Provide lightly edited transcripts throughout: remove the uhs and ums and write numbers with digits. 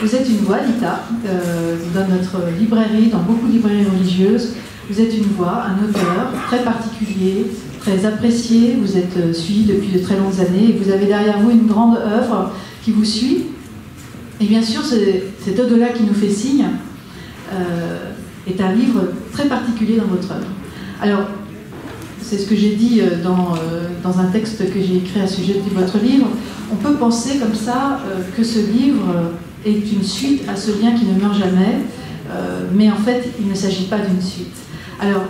Vous êtes une voix, Lita, dans notre librairie, dans beaucoup de librairies religieuses. Vous êtes une voix, un auteur très particulier, très apprécié. Vous êtes suivi depuis de très longues années et vous avez derrière vous une grande œuvre qui vous suit. Et bien sûr, cet au-delà qui nous fait signe est un livre très particulier dans votre œuvre. Alors, c'est ce que j'ai dit dans un texte que j'ai écrit à ce sujet de votre livre. On peut penser comme ça que ce livre est une suite à ce lien qui ne meurt jamais, mais en fait, il ne s'agit pas d'une suite. Alors,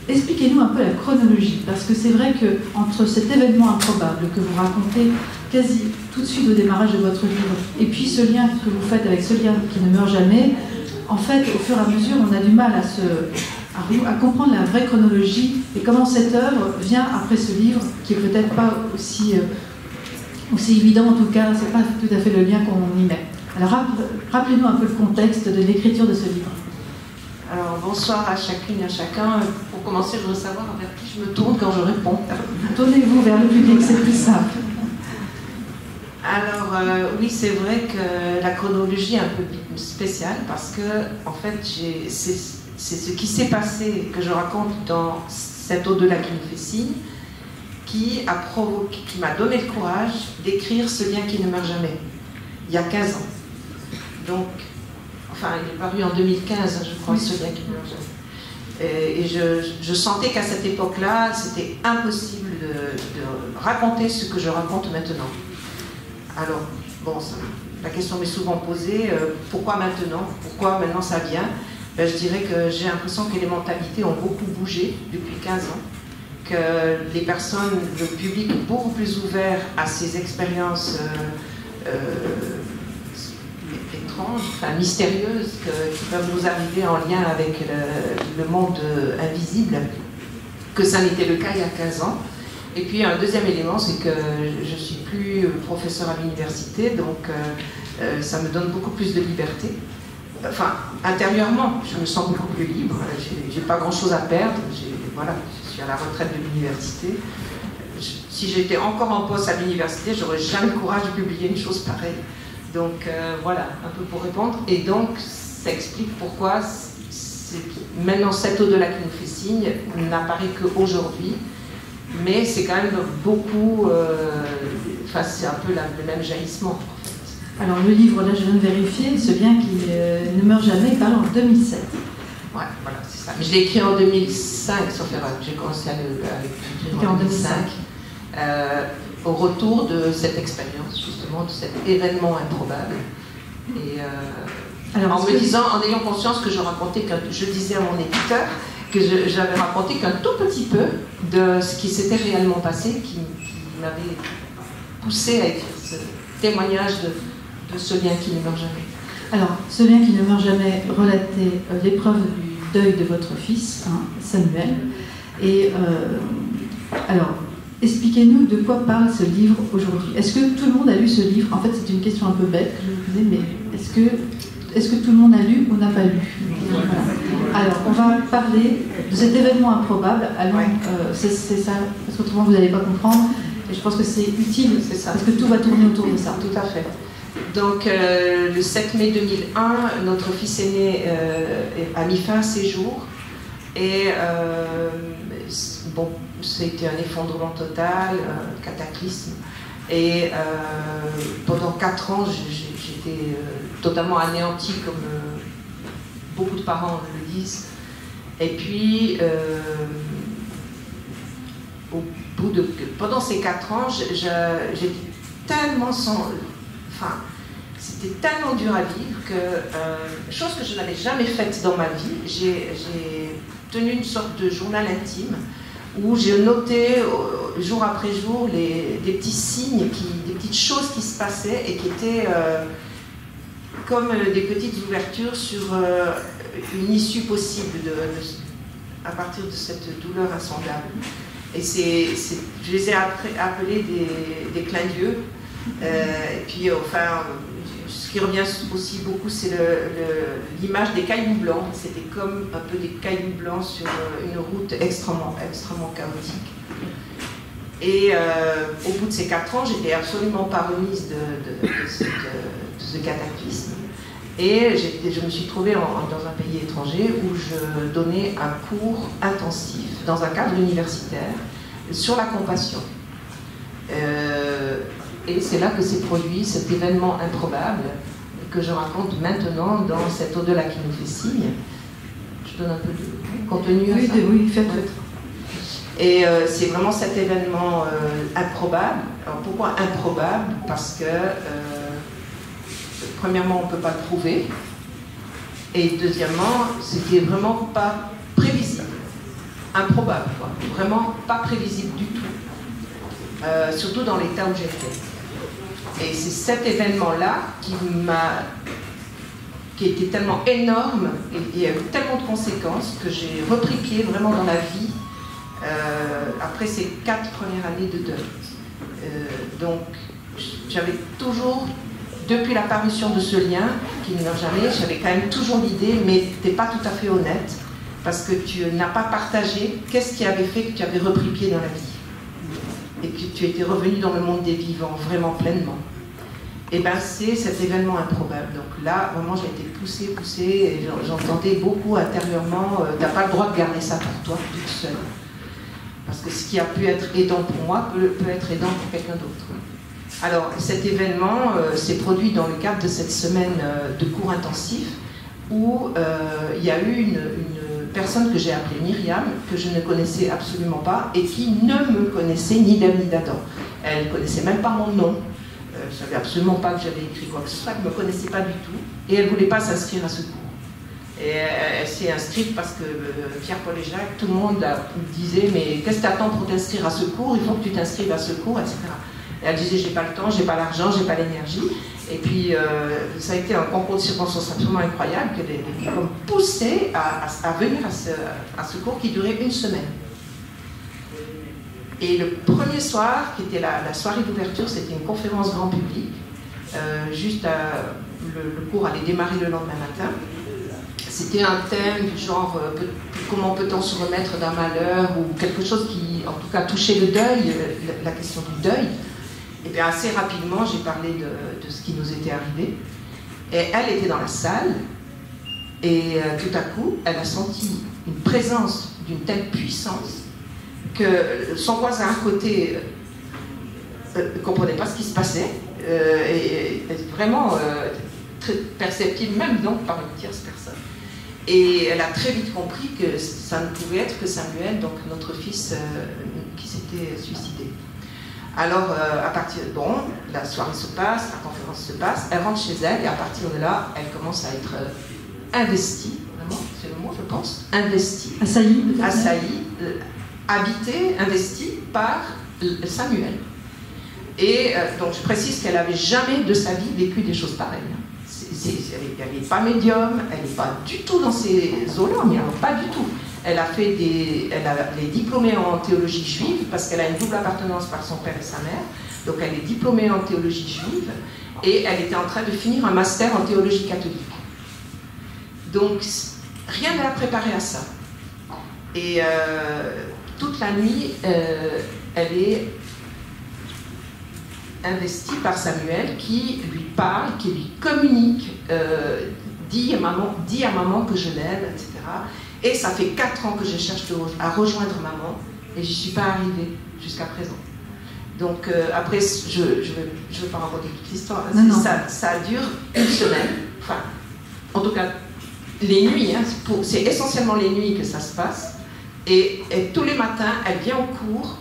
expliquez-nous un peu la chronologie, parce que c'est vrai qu'entre cet événement improbable que vous racontez quasi tout de suite au démarrage de votre livre, et puis ce lien que vous faites avec ce lien qui ne meurt jamais, en fait, au fur et à mesure, on a du mal à comprendre la vraie chronologie et comment cette œuvre vient après ce livre, qui est peut-être pas aussi évident, en tout cas, c'est pas tout à fait le lien qu'on y met. Alors, rappelez-nous un peu le contexte de l'écriture de ce livre. Alors, bonsoir à chacune et à chacun. Pour commencer, je voudrais savoir vers qui je me tourne quand je réponds. Tournez-vous vers le public, c'est plus simple. Alors, oui, c'est vrai que la chronologie est un peu spéciale parce que, en fait, c'est ce qui s'est passé, que je raconte dans cet au-delà qui nous fait signe, qui m'a donné le courage d'écrire ce lien qui ne meurt jamais, il y a 15 ans. Donc, enfin, il est paru en 2015, je crois, ce lien qui ne meurt jamais. Et je sentais qu'à cette époque-là, c'était impossible de raconter ce que je raconte maintenant. Alors, bon, la question m'est souvent posée, pourquoi maintenant? Pourquoi maintenant ça vient? Ben, je dirais que j'ai l'impression que les mentalités ont beaucoup bougé depuis 15 ans, que les personnes, le public est beaucoup plus ouvert à ces expériences étranges, enfin mystérieuses, qui peuvent nous arriver en lien avec le monde invisible, que ça n'était le cas il y a 15 ans. Et puis un deuxième élément, c'est que je ne suis plus professeur à l'université, donc ça me donne beaucoup plus de liberté. Enfin, intérieurement, je me sens beaucoup plus libre, j'ai pas grand-chose à perdre, voilà, je suis à la retraite de l'université. Si j'étais encore en poste à l'université, j'aurais jamais le courage de publier une chose pareille. Donc voilà, un peu pour répondre. Et donc, ça explique pourquoi maintenant cet au-delà qui nous fait signe n'apparaît qu'aujourd'hui. Mais c'est quand même beaucoup, enfin c'est un peu le même jaillissement. En fait. Alors le livre, là je viens de vérifier, ce lien qui ne meurt jamais, parle en 2007. Ouais, voilà, c'est ça. Mais je l'ai écrit en 2005, sauf erreur. J'ai commencé à l'écrire en 2005. Au retour de cette expérience, justement, de cet événement improbable. Et alors, en ayant conscience que je disais à mon éditeur, que j'avais raconté qu'un tout petit peu de ce qui s'était réellement passé, qui m'avait poussé à écrire ce témoignage de ce lien qui ne meurt jamais. Alors, ce lien qui ne meurt jamais relatait l'épreuve du deuil de votre fils, hein, Samuel. Et alors, expliquez-nous de quoi parle ce livre aujourd'hui. Est-ce que tout le monde a lu ce livre? En fait, c'est une question un peu bête que je vous posais, mais est-ce que tout le monde a lu ou n'a pas lu? Voilà. Alors, on va parler de cet événement improbable. Allons, c'est ça, parce qu'autrement vous n'allez pas comprendre. Et je pense que c'est utile, c'est ça, parce que tout va tourner autour de ça. Tout à fait. Donc, le 7 mai 2001, notre fils aîné a mis fin à ses jours. Et bon, c'était un effondrement total, un cataclysme. Et pendant 4 ans, j'étais totalement anéantie, comme beaucoup de parents le disent. Et puis, pendant ces 4 ans, j'étais tellement enfin, c'était tellement dur à vivre que, chose que je n'avais jamais faite dans ma vie, j'ai tenu une sorte de journal intime où j'ai noté jour après jour des petits signes, des petites choses qui se passaient et qui étaient comme des petites ouvertures sur une issue possible à partir de cette douleur insondable. Et je les ai appelés des clins d'yeux. Et puis, enfin, ce qui revient aussi beaucoup, c'est l'image des cailloux blancs. C'était comme un peu des cailloux blancs sur une route extrêmement chaotique. Et au bout de ces 4 ans, j'étais absolument pas remise de ce cataclysme. Et je me suis trouvée dans un pays étranger où je donnais un cours intensif dans un cadre universitaire sur la compassion. Et c'est là que s'est produit cet événement improbable que je raconte maintenant dans cet au-delà qui nous fait signe. Je donne un peu de contenu à ça. Oui, faites. Et c'est vraiment cet événement improbable. Alors pourquoi improbable? Parce que premièrement, on ne peut pas le prouver. Et deuxièmement, c'était vraiment pas prévisible. Improbable, quoi. Vraiment pas prévisible du tout. Surtout dans l'état où j'étais. Et c'est cet événement-là qui était tellement énorme et a eu tellement de conséquences que j'ai repris pied vraiment dans la vie après ces 4 premières années de deuil. Donc, j'avais toujours, depuis la parution de ce lien, qui ne meurt jamais, j'avais quand même toujours l'idée, mais tu n'es pas tout à fait honnête, parce que tu n'as pas partagé qu'est-ce qui avait fait que tu avais repris pied dans la vie. Et que tu étais revenu dans le monde des vivants, vraiment pleinement. Et bien c'est cet événement improbable. Donc là, vraiment, j'ai été poussée, et j'entendais beaucoup intérieurement, t'as pas le droit de garder ça pour toi, toute seule. Parce que ce qui a pu être aidant pour moi peut être aidant pour quelqu'un d'autre. Alors, cet événement s'est produit dans le cadre de cette semaine de cours intensifs où il y a eu une personne que j'ai appelée Myriam, que je ne connaissais absolument pas et qui ne me connaissait ni d'Ève ni d'Adam. Elle ne connaissait même pas mon nom. Je ne savais absolument pas que j'avais écrit quoi que ce soit, elle ne me connaissait pas du tout. Et elle ne voulait pas s'inscrire à ce cours. Et elle s'est inscrite parce que Pierre, Paul et Jacques, tout le monde disait « Mais qu'est-ce que tu attends pour t'inscrire à ce cours? Il faut que tu t'inscrives à ce cours, etc. » Et elle disait « J'ai pas le temps, j'ai pas l'argent, j'ai pas l'énergie. » Et puis, ça a été un concours de circonstances absolument incroyable que les filles m'ont poussé à venir à ce cours qui durait 1 semaine. Et le premier soir, qui était la soirée d'ouverture, c'était une conférence grand public. Le cours allait démarrer le lendemain matin. C'était un thème du genre comment peut-on se remettre d'un malheur ou quelque chose qui, en tout cas, touchait le deuil, la question du deuil. Et bien assez rapidement, j'ai parlé de ce qui nous était arrivé. Et elle était dans la salle, et tout à coup, elle a senti une présence d'une telle puissance que son voisin à côté ne comprenait pas ce qui se passait, et vraiment très perceptible, même donc par une tierce personne. Et elle a très vite compris que ça ne pouvait être que Samuel, donc notre fils qui s'était suicidé. Alors, à partir de la soirée se passe, la conférence se passe, elle rentre chez elle et à partir de là, elle commence à être investie, vraiment, c'est le mot, je pense, investie. Assaillie, peut-être. Assaillie, habitée, investie par Samuel. Et donc, je précise qu'elle n'avait jamais de sa vie vécu des choses pareilles. Elle n'est pas médium, elle n'est pas du tout dans ces eaux-là, mais alors pas du tout. Elle est diplômée en théologie juive, parce qu'elle a une double appartenance par son père et sa mère. Donc elle est diplômée en théologie juive, et elle était en train de finir un master en théologie catholique. Donc rien ne l'a préparée à ça. Et toute la nuit, elle est investie par Samuel, qui lui parle, qui lui communique, dit à maman que je l'aime, etc. Et ça fait 4 ans que je cherche à rejoindre maman, et je n'y suis pas arrivée jusqu'à présent. Donc après, je ne veux pas raconter toute l'histoire. Ça dure 1 semaine. Enfin, en tout cas, les nuits, hein, c'est essentiellement les nuits que ça se passe. Et tous les matins, elle vient au cours,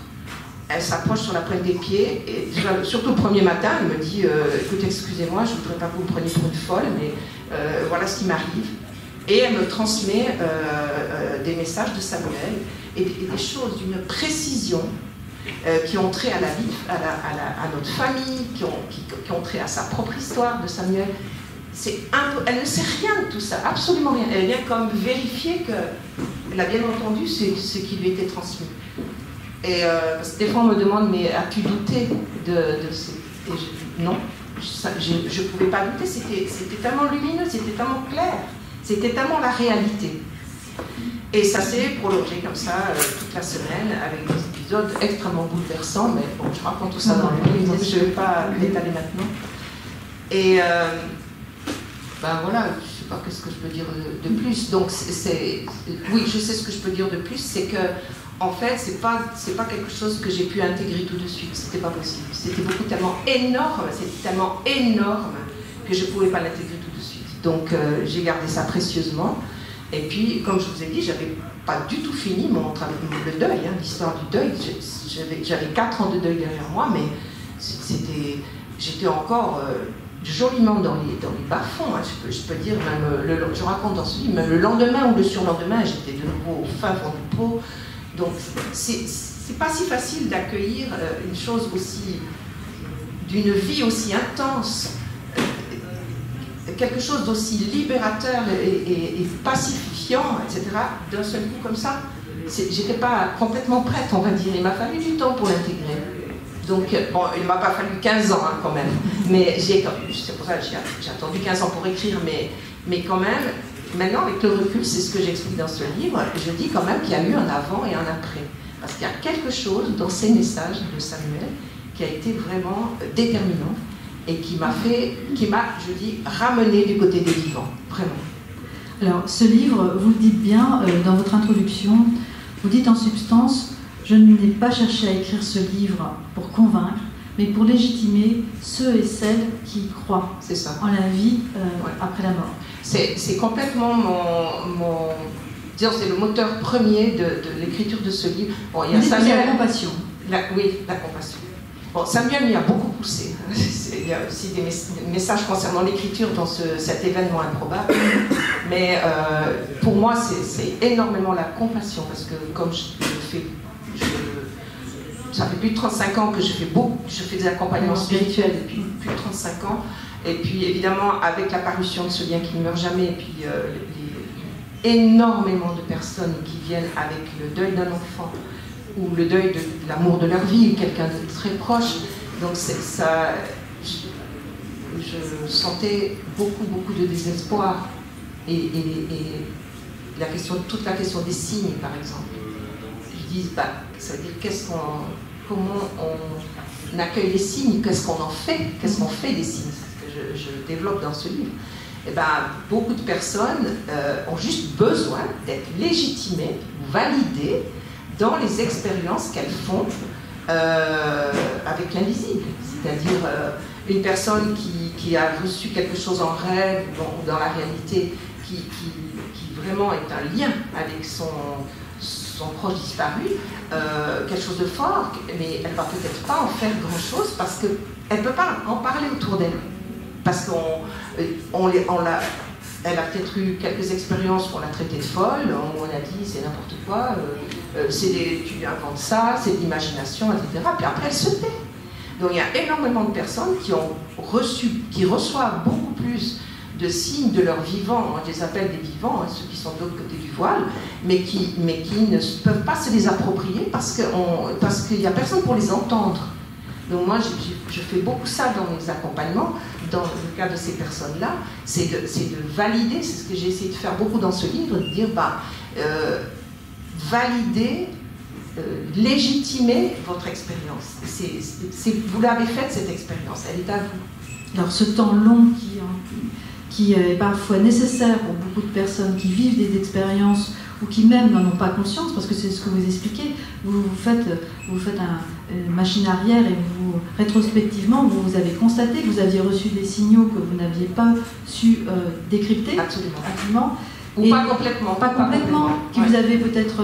elle s'approche sur la pointe des pieds, et surtout le premier matin, elle me dit écoute, excusez-moi, je ne voudrais pas que vous me preniez pour une folle, mais voilà ce qui m'arrive. Et elle me transmet des messages de Samuel et des choses d'une précision qui ont trait à la vie, à notre famille, qui ont trait à sa propre histoire de Samuel. Elle ne sait rien de tout ça, absolument rien. Elle vient comme vérifier qu'elle a bien entendu ce qui lui était transmis. Et parce que des fois on me demande, mais as-tu douté de ces... Non, je ne pouvais pas douter, c'était tellement lumineux, c'était tellement clair, c'était tellement la réalité. Et ça s'est prolongé comme ça toute la semaine, avec des épisodes extrêmement bouleversants, mais bon, je raconte tout ça dans le livre, je ne vais pas l'étaler maintenant. Et Ben voilà, je ne sais pas qu'est-ce que je peux dire de plus. Donc, oui, je sais ce que je peux dire de plus, c'est que, en fait, c'est pas quelque chose que j'ai pu intégrer tout de suite. C'était pas possible. C'était tellement énorme que je ne pouvais pas l'intégrer tout de suite. Donc, j'ai gardé ça précieusement. Et puis, comme je vous ai dit, j'avais pas du tout fini le deuil, hein, l'histoire du deuil. J'avais 4 ans de deuil derrière moi, mais j'étais encore joliment dans les bas-fonds. Hein, je peux dire, même je raconte dans ce livre, même le lendemain ou le surlendemain, j'étais de nouveau au fin fond du pot. Donc, c'est pas si facile d'accueillir une chose aussi, d'une vie aussi intense, quelque chose d'aussi libérateur et pacifiant, etc., d'un seul coup comme ça. J'étais pas complètement prête, on va dire. Il m'a fallu du temps pour l'intégrer. Donc, bon, il ne m'a pas fallu 15 ans, hein, quand même. Mais c'est pour ça que j'ai attendu 15 ans pour écrire, mais quand même, maintenant, avec le recul, c'est ce que j'explique dans ce livre, je dis quand même qu'il y a eu un avant et un après. Parce qu'il y a quelque chose dans ces messages de Samuel qui a été vraiment déterminant et qui m'a, je dis, ramené du côté des vivants, vraiment. Alors, ce livre, vous le dites bien dans votre introduction, vous dites en substance, je n'ai pas cherché à écrire ce livre pour convaincre, mais pour légitimer ceux et celles qui croient en la vie après la mort. C'est complètement disons, c'est le moteur premier de l'écriture de ce livre. Bon, il y a Samuel, la compassion. Oui, la compassion. Bon, Samuel m'y a beaucoup poussé. Il y a aussi des messages concernant l'écriture dans cet événement improbable. Mais pour moi, c'est énormément la compassion, parce que comme ça fait plus de 35 ans que je fais des accompagnements spirituels depuis plus de 35 ans. Et puis évidemment, avec l'apparition de ce lien qui ne meurt jamais, et puis énormément de personnes qui viennent avec le deuil d'un enfant, ou le deuil de l'amour de leur vie, quelqu'un de très proche. Donc ça, je sentais beaucoup de désespoir. Et toute la question des signes, par exemple. Je dis, ça veut dire comment on accueille les signes, qu'est-ce qu'on en fait, qu'est-ce qu'on fait des signes, c'est ce que je développe dans ce livre. Et beaucoup de personnes ont juste besoin d'être légitimées, validées dans les expériences qu'elles font avec l'invisible. C'est-à-dire une personne qui a reçu quelque chose en rêve ou dans la réalité, qui vraiment est un lien avec son proche disparu, quelque chose de fort, mais elle ne va peut-être pas en faire grand-chose parce qu'elle ne peut pas en parler autour d'elle. Parce elle a peut-être eu quelques expériences où on l'a traitée de folle, où on a dit c'est n'importe quoi, tu inventes ça, c'est de l'imagination, etc. Puis après elle se tait. Donc il y a énormément de personnes qui reçoivent beaucoup plus de signes de leurs vivants, moi je les appelle des vivants, ceux qui sont de l'autre côté du voile, mais qui ne peuvent pas se les approprier parce qu'il n'y a personne pour les entendre. Donc moi je fais beaucoup ça dans mes accompagnements, dans le cas de ces personnes-là, c'est de valider, c'est ce que j'ai essayé de faire beaucoup dans ce livre, de dire valider, légitimer votre expérience. Vous l'avez faite cette expérience, elle est à vous. Alors ce temps long qui est parfois nécessaire pour beaucoup de personnes qui vivent des expériences ou qui même n'en ont pas conscience, parce que c'est ce que vous expliquez, vous faites une machine arrière et rétrospectivement, vous avez constaté que vous aviez reçu des signaux que vous n'aviez pas su décrypter. Absolument. Ou et pas complètement. Pas complètement, qui vous avez peut-être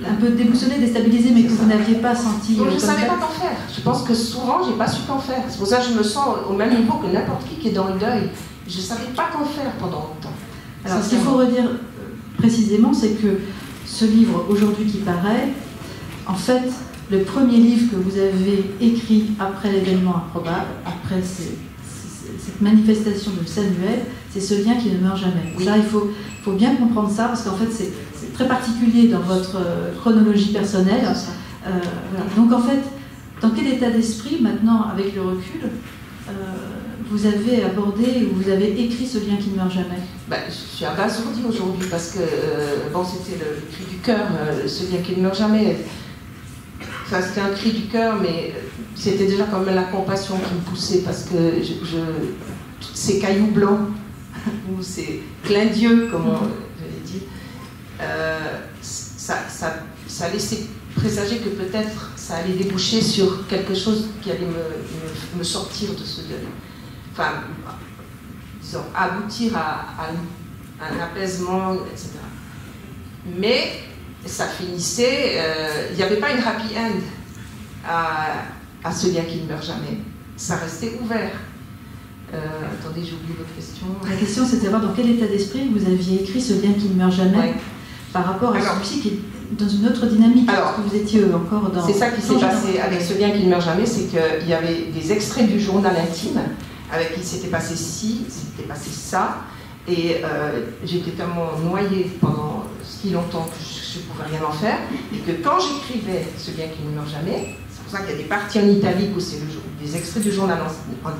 un peu déboussolé, déstabilisé, mais que vous n'aviez pas senti. Donc je ne savais pas qu'en faire. Je pense que souvent, je n'ai pas su qu'en faire. C'est pour ça que je me sens au même niveau que n'importe qui est dans le deuil. Je ne savais pas qu'en faire pendant longtemps. Alors, ce qu'il faut redire précisément, c'est que ce livre, aujourd'hui qui paraît, en fait, le premier livre que vous avez écrit après l'événement improbable, après cette manifestation de Samuel, c'est ce lien qui ne meurt jamais. Oui. Ça, il faut bien comprendre ça, parce qu'en fait, c'est très particulier dans votre chronologie personnelle. Voilà. Donc, en fait, dans quel état d'esprit, maintenant, avec le recul, vous avez abordé ou vous avez écrit ce lien qui ne meurt jamais? Je suis abasourdie aujourd'hui parce que c'était le cri du cœur, ce lien qui ne meurt jamais. Enfin, c'était un cri du cœur, mais c'était déjà quand même la compassion qui me poussait parce que ces cailloux blancs ou ces clins d'yeux, comme je l'ai dit, ça laissait présager que peut-être ça allait déboucher sur quelque chose qui allait me sortir de ce deuil. Enfin, disons, aboutir à un apaisement, etc. Mais ça finissait, il n'y avait pas une happy end à ce lien qui ne meurt jamais. Ça restait ouvert. Attendez, j'ai oublié votre question. La question, c'est de savoir dans quel état d'esprit vous aviez écrit ce lien qui ne meurt jamais, par rapport à celui-ci qui est dans une autre dynamique, parce que vous étiez encore dans... C'est ça qui s'est passé avec ce lien qui ne meurt jamais, c'est qu'il y avait des extraits du journal intime, avec il s'était passé ci, s'était passé ça, et j'étais tellement noyée pendant si longtemps que je ne pouvais rien en faire, et que quand j'écrivais ce lien qui ne meurt jamais, c'est pour ça qu'il y a des parties en italique où c'est des extraits du journal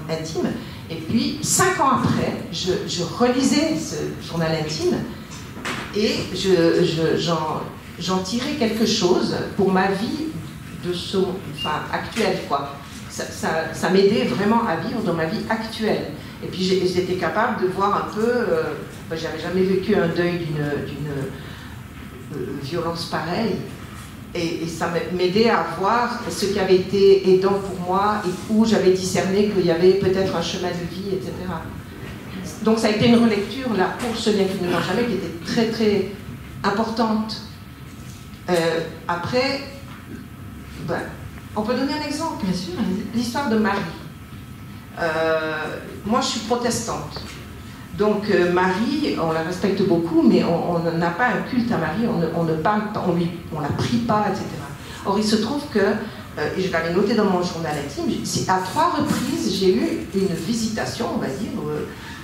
intime, et puis 5 ans après, je relisais ce journal intime, et j'en tirais quelque chose pour ma vie actuelle, quoi. Ça m'aidait vraiment à vivre dans ma vie actuelle. Et puis j'étais capable de voir un peu, j'avais jamais vécu un deuil d'une violence pareille, et ça m'aidait à voir ce qui avait été aidant pour moi, et où j'avais discerné qu'il y avait peut-être un chemin de vie, etc. Donc ça a été une relecture, là, pour ce lien qui ne meurt jamais, qui était très très importante. Après, on peut donner un exemple. Bien sûr. L'histoire de Marie. Moi, je suis protestante. Donc Marie, on la respecte beaucoup, mais on n'a pas un culte à Marie, on ne parle pas, on la prie pas, etc. Or, il se trouve que, et je l'avais noté dans mon journal intime, à 3 reprises, j'ai eu une visitation, on va dire,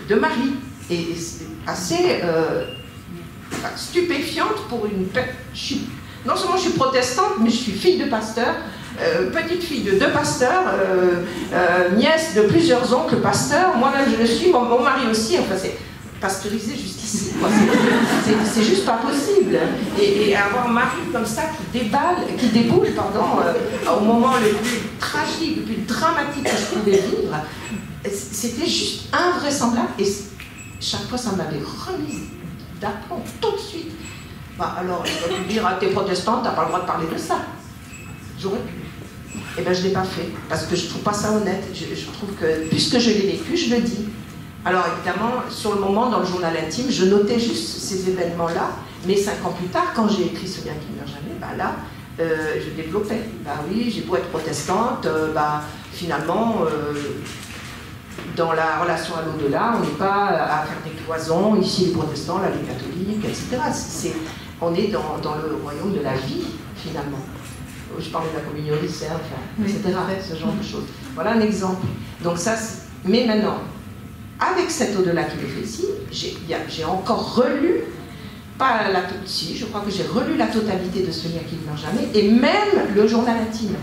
de Marie. Et c'est assez stupéfiante pour une... Non seulement je suis protestante, mais je suis fille de pasteur, petite fille de 2 pasteurs, nièce de plusieurs oncles pasteurs, moi-même je le suis, mon mari aussi, enfin c'est pasteurisé juste ici, c'est juste pas possible. Et avoir un mari comme ça qui déboule, au moment le plus tragique, le plus dramatique que je pouvais vivre, c'était juste invraisemblable. Et chaque fois ça m'avait remis d'aplomb tout de suite. Alors, je peux lui dire, t'es protestante, t'as pas le droit de parler de ça. J'aurais pu. Eh bien, je ne l'ai pas fait, parce que je ne trouve pas ça honnête. Je trouve que, puisque je l'ai vécu, je le dis. Alors, évidemment, sur le moment, dans le journal intime, je notais juste ces événements-là, mais 5 ans plus tard, quand j'ai écrit Ce lien qui ne meurt jamais, là, je développais. Oui, j'ai beau être protestante, finalement, dans la relation à l'au-delà, on n'est pas à faire des cloisons, ici les protestants, là les catholiques, etc. On est dans le royaume de la vie, finalement. Je parlais de la communion des serfs, etc. Ce genre de choses. Voilà un exemple. Donc ça, mais maintenant, avec cet au-delà qui est fait ici, j'ai encore relu, je crois que j'ai relu la totalité de Ce lien qui ne meurt jamais, et même le journal intime.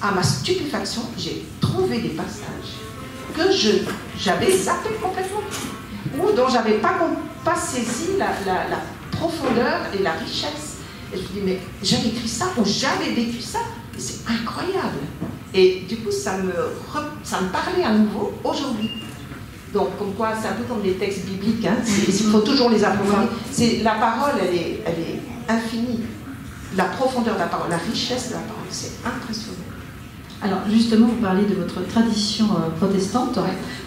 À ma stupéfaction, j'ai trouvé des passages que j'avais zappé complètement, ou dont j'avais pas saisi la profondeur et la richesse. Et je me dis, mais j'avais écrit ça, ou j'avais vécu ça, c'est incroyable. Et du coup, ça me parlait à nouveau aujourd'hui. Donc, comme quoi, c'est un peu comme les textes bibliques, hein, il faut toujours les approfondir. La parole, elle est infinie. La profondeur de la parole, la richesse de la parole, c'est impressionnant. Alors justement, vous parlez de votre tradition protestante.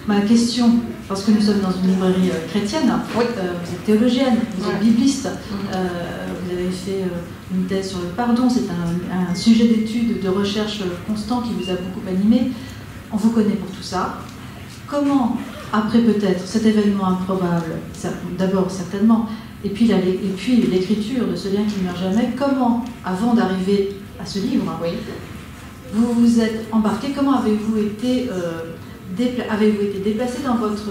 Ma question, parce que nous sommes dans une librairie chrétienne, vous êtes théologienne, vous êtes bibliste, vous avez fait une thèse sur le pardon, c'est un sujet d'étude, de recherche constant qui vous a beaucoup animé. On vous connaît pour tout ça. Comment, après peut-être cet événement improbable, d'abord certainement, et puis l'écriture de Ce lien qui ne meurt jamais, comment, avant d'arriver à ce livre, vous vous êtes embarqué, comment avez-vous été déplacé dans votre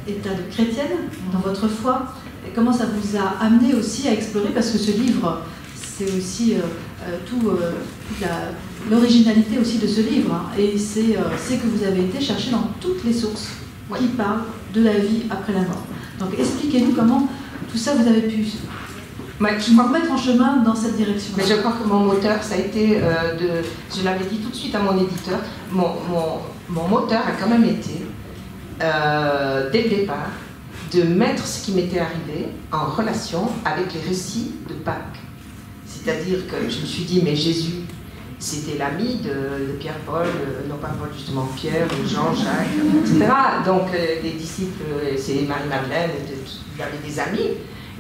état de chrétienne, dans votre foi, et comment ça vous a amené aussi à explorer, parce que ce livre, c'est aussi toute l'originalité aussi de ce livre, hein, et c'est que vous avez été chercher dans toutes les sources qui parlent de la vie après la mort. Donc expliquez-nous comment tout ça vous avez pu vous mettre en chemin dans cette direction. Mais je crois que mon moteur, ça a été je l'avais dit tout de suite à mon éditeur, mon moteur a quand même été dès le départ, de mettre ce qui m'était arrivé en relation avec les récits de Pâques. C'est-à-dire que je me suis dit, mais Jésus, c'était l'ami de Pierre-Paul, non pas Paul, justement, Pierre, Jean, Jacques, etc. Donc les disciples, c'est Marie-Madeleine, il avait des amis,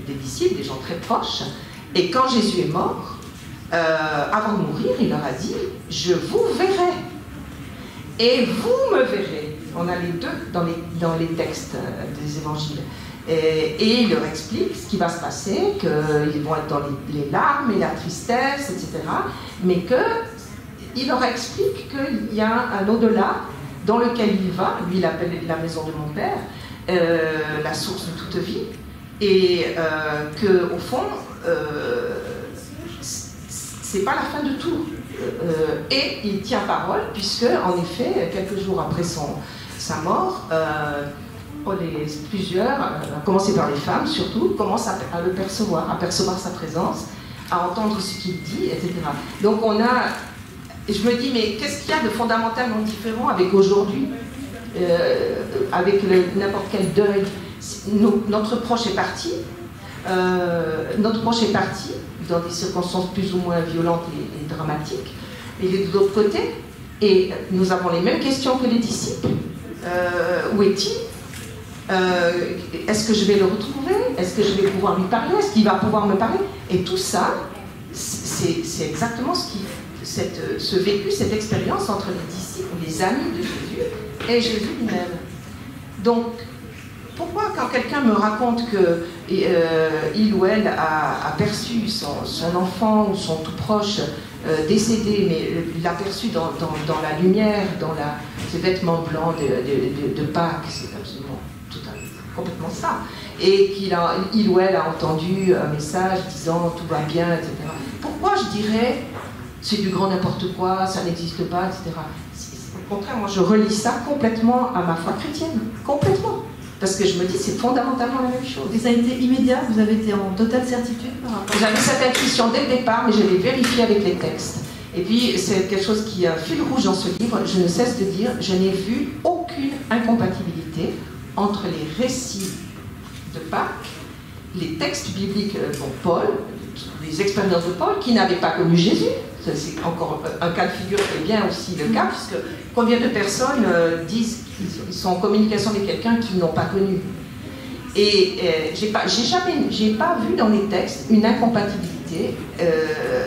des disciples, des gens très proches. Et quand Jésus est mort, avant de mourir, il leur a dit, je vous verrai. Et vous me verrez. On a les deux dans les textes des évangiles. Et il leur explique ce qui va se passer, qu'ils vont être dans les larmes et la tristesse, etc. Mais qu'il leur explique qu'il y a un au-delà dans lequel il va, lui il appelle la maison de mon père, la source de toute vie, et qu'au fond, c'est pas la fin de tout. Et il tient parole, puisque, en effet, quelques jours après sa mort, plusieurs, à commencer par les femmes surtout, commencent à le percevoir, à percevoir sa présence, à entendre ce qu'il dit, etc. Donc je me dis, mais qu'est-ce qu'il y a de fondamentalement différent avec aujourd'hui, avec n'importe quel deuil? Notre proche est parti, dans des circonstances plus ou moins violentes et dramatiques, il est de l'autre côté, et nous avons les mêmes questions que les disciples. Où est-il? Est-ce que je vais le retrouver? Est-ce que je vais pouvoir lui parler? Est-ce qu'il va pouvoir me parler? Et tout ça, c'est exactement ce vécu, cette expérience entre les disciples, les amis de Jésus et Jésus lui-même. Donc, pourquoi quand quelqu'un me raconte qu'il ou elle a perçu son enfant ou son tout proche décédé, mais il l'a perçu dans la lumière, dans ses vêtements blancs de Pâques, c'est absolument complètement ça, et qu'il ou elle a entendu un message disant tout va bien, etc. Pourquoi je dirais c'est du grand n'importe quoi, ça n'existe pas, etc. Au contraire, moi je relie ça complètement à ma foi chrétienne, complètement. Parce que je me dis, c'est fondamentalement la même chose. Et ça a été immédiat? Vous avez été en totale certitude par rapport à ça? J'avais cette intuition dès le départ, mais je l'ai vérifié avec les textes. Et puis, c'est quelque chose qui est un fil rouge dans ce livre. Je ne cesse de dire, je n'ai vu aucune incompatibilité entre les récits de Pâques, les textes bibliques, Paul, les expériences de Paul, qui n'avaient pas connu Jésus. C'est encore un cas de figure qui est bien aussi le cas, puisque combien de personnes disent qu'ils sont en communication avec quelqu'un qu'ils n'ont pas connu. Et j'ai pas vu dans les textes une incompatibilité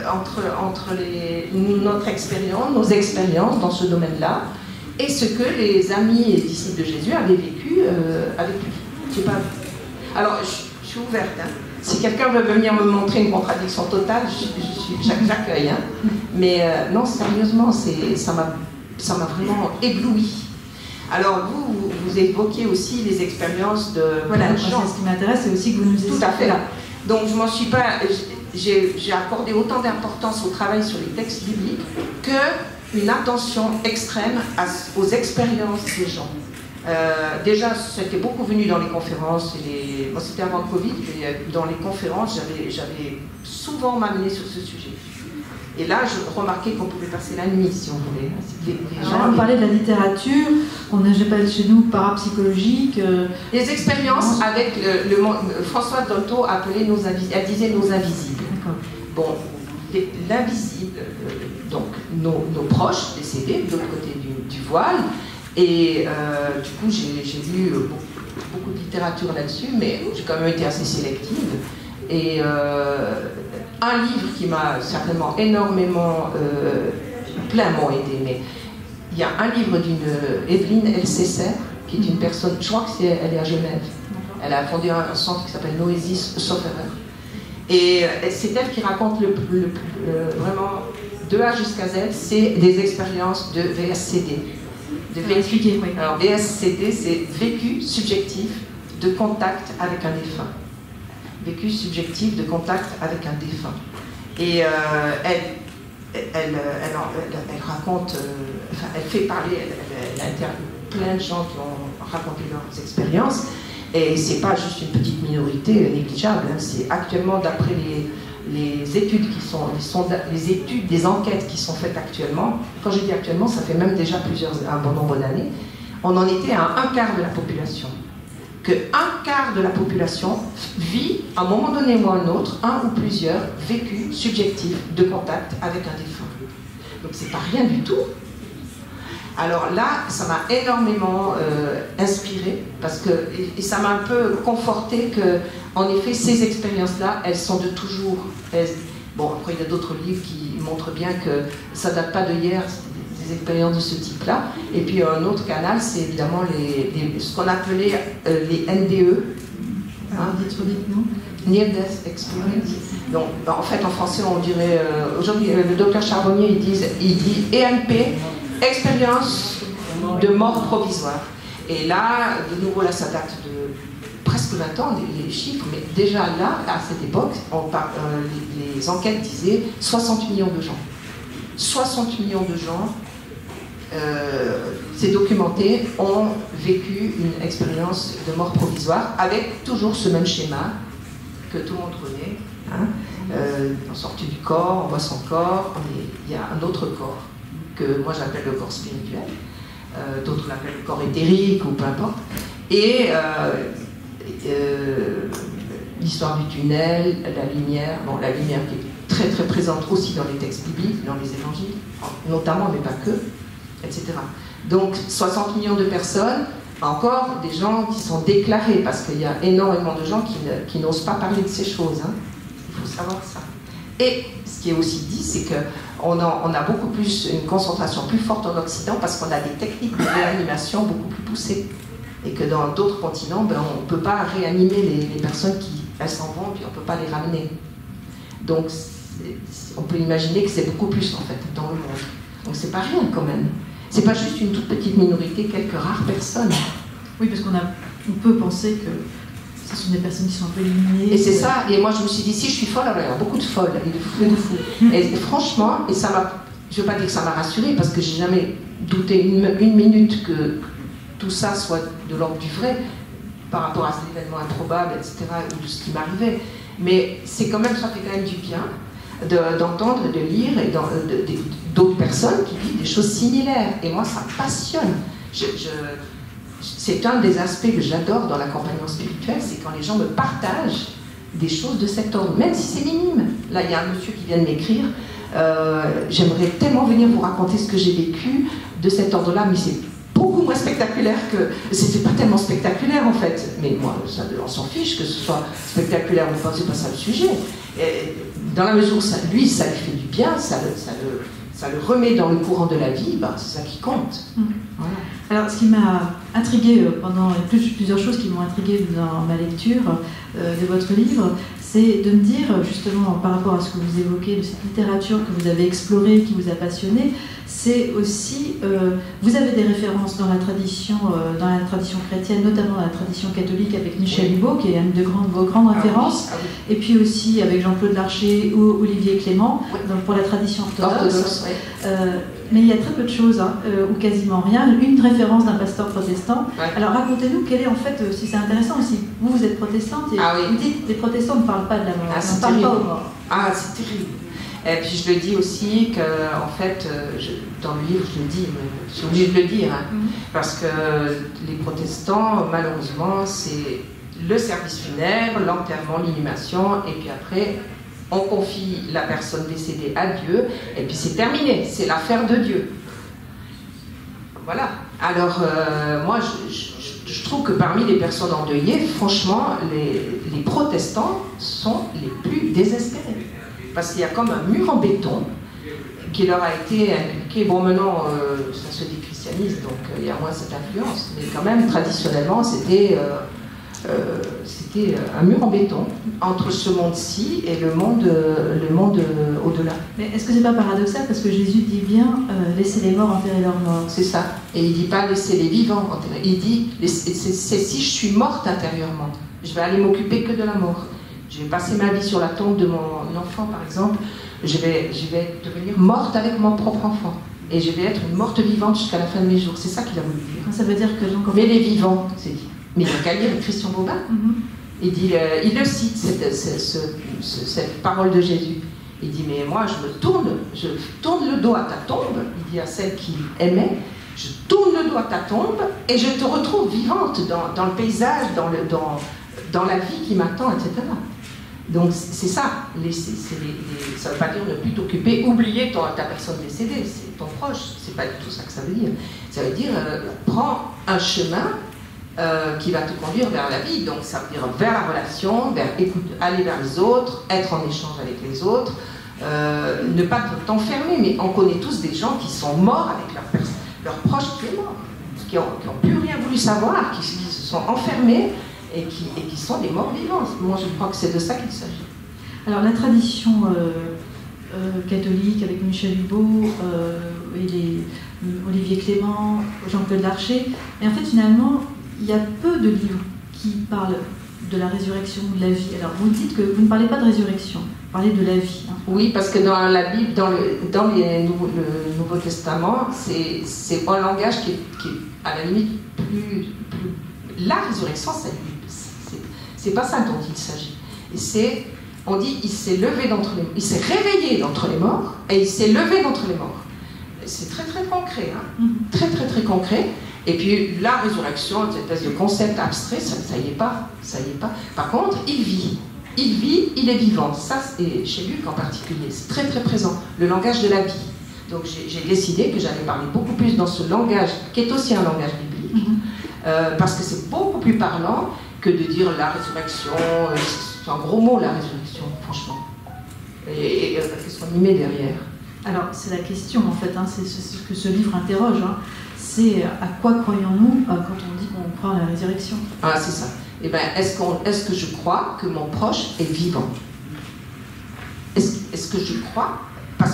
entre notre expérience, nos expériences dans ce domaine-là, et ce que les amis et disciples de Jésus avaient vécu avec lui. J'ai pas vu. Alors, je suis ouverte. Hein. Si quelqu'un veut venir me montrer une contradiction totale, j'accueille. Hein. Mais non, sérieusement, ça m'a vraiment ébloui. Alors, vous évoquez aussi les expériences de voilà, plein de gens. Ce qui m'intéresse, c'est aussi que vous nous expliquez. Tout à fait. Là. Donc, je m'en suis pas... J'ai accordé autant d'importance au travail sur les textes bibliques qu'une attention extrême aux expériences des gens. Déjà, c'était beaucoup venu dans les conférences. Moi, c'était avant le Covid, mais dans les conférences, j'avais souvent m'amené sur ce sujet. Et là, je remarquais qu'on pouvait passer la nuit, si on voulait. On parlait de la littérature, j'ai parlé chez nous parapsychologique. Les expériences avec François Dolto appelait elle disait nos invisibles. Bon, l'invisible, donc nos proches décédés, de l'autre côté du voile. Et du coup, j'ai lu beaucoup de littérature là-dessus, mais j'ai quand même été assez sélective. Et un livre qui m'a certainement énormément, pleinement aidé, mais il y a un livre d'une Evelyne Elsesser, qui est une personne, je crois qu'elle est à Genève. Elle a fondé un centre qui s'appelle Noesis Sofferer. Et c'est elle qui raconte vraiment de A jusqu'à Z, c'est des expériences de VSCD. Oui. Alors VSCD, c'est vécu subjectif de contact avec un défunt. Vécu subjectif de contact avec un défunt. Et elle raconte, elle fait parler, elle interviewe plein de gens qui ont raconté leurs expériences. Et c'est pas juste une petite minorité négligeable. Hein. C'est actuellement, d'après les études les études, des enquêtes qui sont faites actuellement. Quand je dis actuellement, ça fait même déjà un bon nombre d'années. on en était à un quart de la population. Que un quart de la population vit, à un moment donné ou à un autre, un ou plusieurs vécus subjectifs de contact avec un défunt. Donc c'est pas rien du tout. Alors là, ça m'a énormément inspirée, parce que, et ça m'a un peu conforté que, en effet, ces expériences-là, elles sont de toujours. Bon, après, il y a d'autres livres qui montrent bien que ça date pas de hier, des expériences de ce type-là. Et puis un autre canal, c'est évidemment ce qu'on appelait les NDE. Dites-nous. Near Death Experience. Donc, en fait, en français, on dirait... aujourd'hui, le docteur Charbonnier, il dit EMP, expérience de mort provisoire. Et là, de nouveau, là, ça date de presque 20 ans, les chiffres, mais déjà là, à cette époque, les enquêtes disaient 60 millions de gens. 60 millions de gens, c'est documenté, ont vécu une expérience de mort provisoire avec toujours ce même schéma que tout le monde connaît. Hein. On sort du corps, on voit son corps, il y a un autre corps que moi j'appelle le corps spirituel, d'autres l'appellent le corps éthérique ou peu importe. Et l'histoire du tunnel, la lumière qui est très très présente aussi dans les textes bibliques, dans les évangiles, notamment, mais pas que, etc. Donc 60 millions de personnes, encore des gens qui sont déclarés, parce qu'il y a énormément de gens qui n'osent pas parler de ces choses. Hein. Il faut savoir ça. Et ce qui est aussi dit, c'est qu'on a beaucoup plus, une concentration plus forte en Occident, parce qu'on a des techniques de réanimation beaucoup plus poussées. Et que dans d'autres continents, on ne peut pas réanimer les personnes qui, elles s'en vont, puis on ne peut pas les ramener. Donc, on peut imaginer que c'est beaucoup plus, en fait, dans le monde. Donc, c'est pas rien, quand même. C'est pas juste une toute petite minorité, quelques rares personnes. Oui, parce qu'on peut penser que ce sont des personnes qui sont un peu éliminées. Et c'est ça, et moi je me suis dit, si je suis folle, alors il y a beaucoup de folles, et de fous. Et franchement, et ça m'a, je ne veux pas dire que ça m'a rassurée, parce que j'ai jamais douté une minute que tout ça soit de l'ordre du vrai, par rapport à cet événement improbable, etc., ou de ce qui m'arrivait. Mais c'est quand même, ça fait quand même du bien d'entendre, de lire d'autres personnes qui vivent des choses similaires. Et moi, ça me passionne. C'est un des aspects que j'adore dans l'accompagnement spirituel, c'est quand les gens me partagent des choses de cet ordre, même si c'est minime. Là, il y a un monsieur qui vient de m'écrire, j'aimerais tellement venir vous raconter ce que j'ai vécu de cet ordre-là, mais c'est beaucoup moins spectaculaire que... C'était pas tellement spectaculaire, en fait. Mais moi, on s'en fiche que ce soit spectaculaire ou pas, c'est pas ça le sujet. Et dans la mesure où lui, ça lui fait du bien, ça le remet dans le courant de la vie, c'est ça qui compte. Voilà. Alors, ce qui m'a intriguée pendant plusieurs choses qui m'ont intriguée dans ma lecture de votre livre, c'est de me dire, justement, par rapport à ce que vous évoquez, de cette littérature que vous avez explorée, qui vous a passionné, c'est aussi, vous avez des références dans la tradition chrétienne, notamment dans la tradition catholique avec Michel Hubaut, qui est une de vos grandes références, et puis aussi avec Jean-Claude Larcher ou Olivier Clément, donc pour la tradition orthodoxe. Mais il y a très peu de choses, ou quasiment rien. Une référence d'un pasteur protestant. Ouais. Alors racontez-nous quelle est en fait, si c'est intéressant aussi, vous êtes protestante et vous dites les protestants ne parlent pas de la mort, ne parlent pas aux morts. Ah, c'est terrible. Et puis je le dis aussi que, en fait, dans le livre, je le dis, je suis obligée de le dire, parce que les protestants, malheureusement, c'est le service funèbre, l'enterrement, l'inhumation, et puis après, on confie la personne décédée à Dieu, et puis c'est terminé, c'est l'affaire de Dieu. Voilà. Alors, moi, je trouve que parmi les personnes endeuillées, franchement, les protestants sont les plus désespérés. Parce qu'il y a comme un mur en béton qui leur a été inculqué. Bon, maintenant, ça se déchristianise, donc il y a moins cette influence. Mais quand même, traditionnellement, c'était un mur en béton entre ce monde-ci et le monde au-delà. Mais est-ce que c'est pas paradoxal, parce que Jésus dit bien laissez les morts enterrer leurs morts. C'est ça. Et il dit pas laissez les vivants enterrer. Il dit c'est si je suis morte intérieurement, je vais aller m'occuper que de la mort. Je vais passer ma vie sur la tombe de mon enfant, par exemple. Je vais devenir morte avec mon propre enfant. Et je vais être une morte vivante jusqu'à la fin de mes jours. C'est ça qu'il a voulu dire. Ça veut dire que... Mais les vivants, c'est dit. Mais il n'y a qu'à lire Christian Bobin. Il dit, il le cite, cette parole de Jésus. Il dit, mais moi, je tourne le dos à ta tombe, il dit à celle qui aimait, Je tourne le dos à ta tombe et je te retrouve vivante dans le paysage, dans la vie qui m'attend, etc. Donc c'est ça. Ça ne veut pas dire ne plus t'occuper, oublier ta personne décédée, c'est ton proche. C'est pas du tout ça que ça veut dire. Ça veut dire prends un chemin qui va te conduire vers la vie. Donc ça veut dire vers la relation, aller vers les autres, être en échange avec les autres, ne pas t'enfermer. Mais on connaît tous des gens qui sont morts avec leur proche qui est mort, qui n'ont plus rien voulu savoir, qui se sont enfermés et qui sont des morts vivants. Moi je crois que c'est de ça qu'il s'agit. Alors la tradition catholique avec Michel Hulot et Olivier Clément, Jean-Claude Larcher, et en fait finalement il y a peu de livres qui parlent de la résurrection, de la vie. Alors vous dites que vous ne parlez pas de résurrection, vous parlez de la vie. Hein. Oui, parce que dans la Bible, dans le Nouveau Testament, c'est un langage qui est à la limite plus la résurrection, c'est pas ça dont il s'agit. On dit il s'est levé il s'est réveillé d'entre les morts et il s'est levé d'entre les morts. C'est très très concret, hein. Très très très concret. Et puis la résurrection, cette espèce de concept abstrait, ça y est pas. Par contre, il vit, il est vivant. Ça, et chez Luc en particulier, c'est très très présent. Le langage de la vie. Donc j'ai décidé que j'allais parler beaucoup plus dans ce langage, qui est aussi un langage biblique, parce que c'est beaucoup plus parlant que de dire la résurrection. C'est un gros mot, la résurrection, franchement. Et qu'est-ce qu'on y met derrière? Alors, c'est la question, en fait, hein, c'est ce que ce livre interroge. Hein. C'est à quoi croyons-nous quand on dit qu'on croit à la résurrection? Ah, c'est ça. Eh bien, est-ce que je crois que mon proche est vivant? Est-ce que je crois pas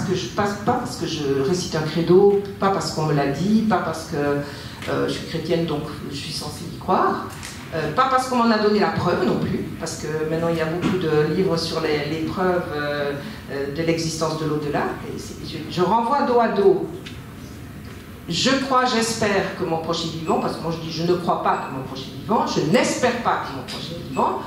parce que je récite un credo, pas parce qu'on me l'a dit, pas parce que je suis chrétienne, donc je suis censée y croire, pas parce qu'on m'en a donné la preuve non plus, parce que maintenant il y a beaucoup de livres sur les preuves de l'existence de l'au-delà. Je renvoie dos à dos. Je crois, j'espère que mon proche est vivant, parce que moi je dis je ne crois pas que mon proche est vivant, je n'espère pas que mon proche est vivant,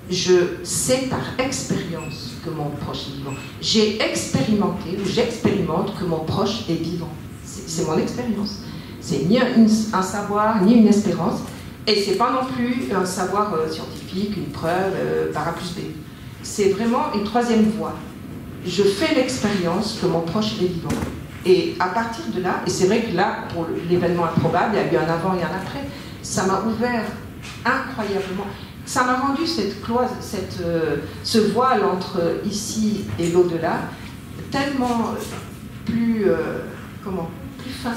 je sais par expérience que mon proche est vivant. J'ai expérimenté, ou j'expérimente que mon proche est vivant. C'est mon expérience. C'est ni un savoir, ni une espérance, et c'est pas non plus un savoir scientifique, une preuve par A plus B. C'est vraiment une troisième voie. Je fais l'expérience que mon proche est vivant. Et à partir de là, et c'est vrai que là, pour l'événement improbable, il y a eu un avant et un après, ça m'a ouvert incroyablement. Ça m'a rendu ce voile entre ici et l'au-delà tellement plus, plus fin,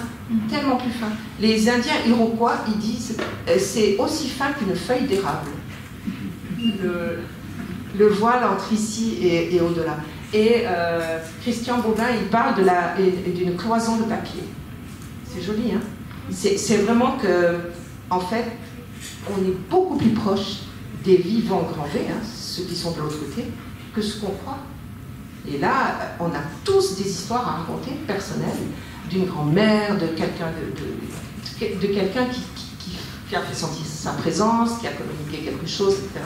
tellement plus fin. Les Indiens Iroquois, ils disent, c'est aussi fin qu'une feuille d'érable. Le voile entre ici et au-delà. Et Christian Bobin, il parle d'une cloison de papier. C'est joli, hein? C'est vraiment que, en fait, on est beaucoup plus proche des vivants grand V, hein, ceux qui sont de l'autre côté, que ce qu'on croit. Et là, on a tous des histoires à raconter, personnelles, d'une grand-mère, de quelqu'un qui a fait sentir sa présence, qui a communiqué quelque chose, etc.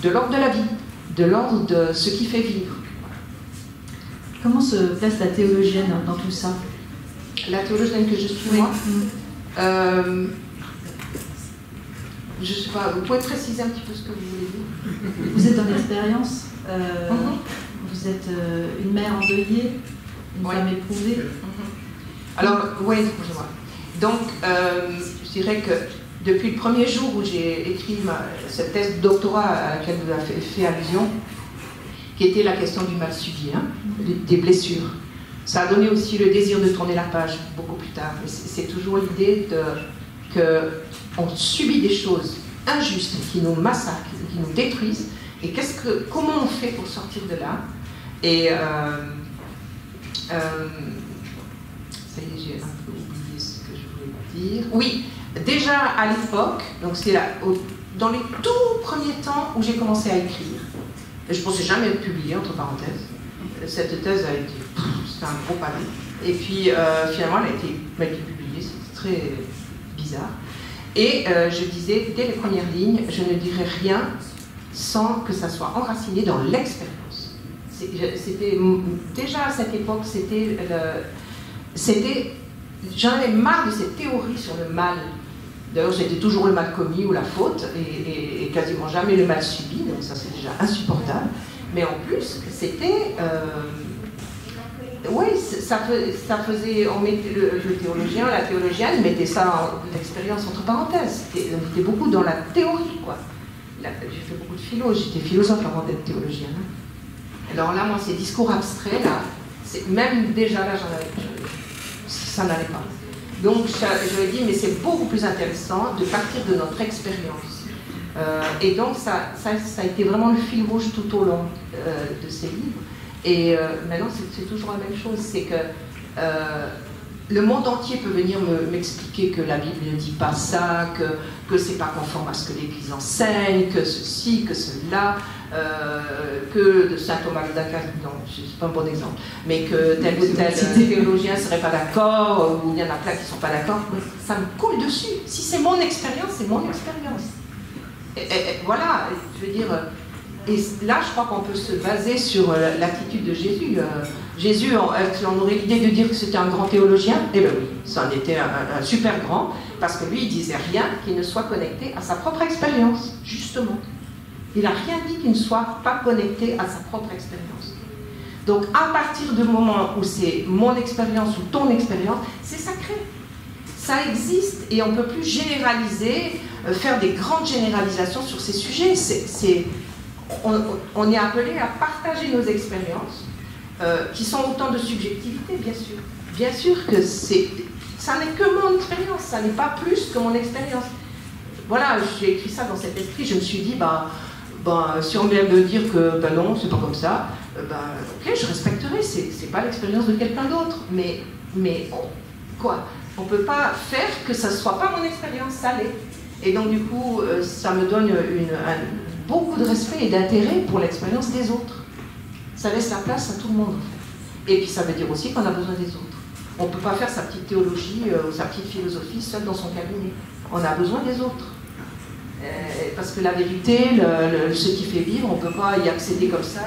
De l'ordre de la vie, de l'ordre de ce qui fait vivre. Comment se place la théologienne dans tout ça? La théologienne que je suis, moi, je ne sais pas, vous pouvez préciser un petit peu ce que vous voulez dire? Vous êtes dans l'expérience, vous êtes une mère endeuillée, une femme éprouvée. Alors, oui, excusez-moi. Donc, je dirais que depuis le premier jour où j'ai écrit cette thèse de doctorat à laquelle vous avez fait allusion, qui était la question du mal subi, hein, des blessures. Ça a donné aussi le désir de tourner la page beaucoup plus tard. C'est toujours l'idée qu'on subit des choses injustes qui nous massacrent, qui nous détruisent. Et comment on fait pour sortir de là? Et ça y est, j'ai un peu oublié ce que je voulais dire. Oui, déjà à l'époque, donc c'est dans les tout premiers temps où j'ai commencé à écrire. Je ne pensais jamais être publiée, entre parenthèses. Cette thèse a été... C'était un gros pavé. Et puis, finalement, elle a été publiée. C'était très bizarre. Et je disais, dès les premières lignes, je ne dirais rien sans que ça soit enraciné dans l'expérience. C'était déjà à cette époque, c'était j'en avais marre de cette théorie sur le mal. D'ailleurs, j'étais toujours le mal commis ou la faute, et quasiment jamais le mal subi, donc ça c'est déjà insupportable. Mais en plus, c'était... oui, ça faisait... On mettait le théologien, la théologienne, mettait ça l'expérience entre parenthèses. On était beaucoup dans la théorie, quoi. J'ai fait beaucoup de philo, j'étais philosophe avant d'être théologienne. Alors là, moi, ces discours abstraits, là, même déjà là, ça n'allait pas. Donc, je lui ai dit, mais c'est beaucoup plus intéressant de partir de notre expérience. Et donc, ça a été vraiment le fil rouge tout au long de ces livres. Et maintenant, c'est toujours la même chose, c'est que le monde entier peut venir m'expliquer que la Bible ne dit pas ça, que c'est pas conforme à ce que l'Église enseigne, que ceci, que cela, que de saint Thomas d'Aquin, non, c'est pas un bon exemple, mais que tel ou tel théologien ne serait pas d'accord, ou il y en a plein qui ne sont pas d'accord, ça me coule dessus. Si c'est mon expérience, c'est mon expérience. Et voilà, je veux dire... Et là, je crois qu'on peut se baser sur l'attitude de Jésus. Jésus, on aurait l'idée de dire que c'était un grand théologien. Eh bien oui, ça en était un super grand, parce que lui, il disait rien qui ne soit connecté à sa propre expérience, justement. Il n'a rien dit qui ne soit pas connecté à sa propre expérience. Donc, à partir du moment où c'est mon expérience ou ton expérience, c'est sacré. Ça existe et on ne peut plus généraliser, faire des grandes généralisations sur ces sujets. On est appelé à partager nos expériences, qui sont autant de subjectivité, bien sûr. Bien sûr que ça n'est que mon expérience, ça n'est pas plus que mon expérience. Voilà, j'ai écrit ça dans cet esprit, je me suis dit, si on vient me dire que non, c'est pas comme ça, ok, je respecterai, c'est pas l'expérience de quelqu'un d'autre, mais quoi, on peut pas faire que ça soit pas mon expérience, ça l'est. Et donc du coup, ça me donne beaucoup de respect et d'intérêt pour l'expérience des autres. Ça laisse la place à tout le monde, en fait. Et puis ça veut dire aussi qu'on a besoin des autres. On ne peut pas faire sa petite théologie ou sa petite philosophie seule dans son cabinet. On a besoin des autres. Parce que la vérité, ce qui fait vivre, on ne peut pas y accéder comme ça,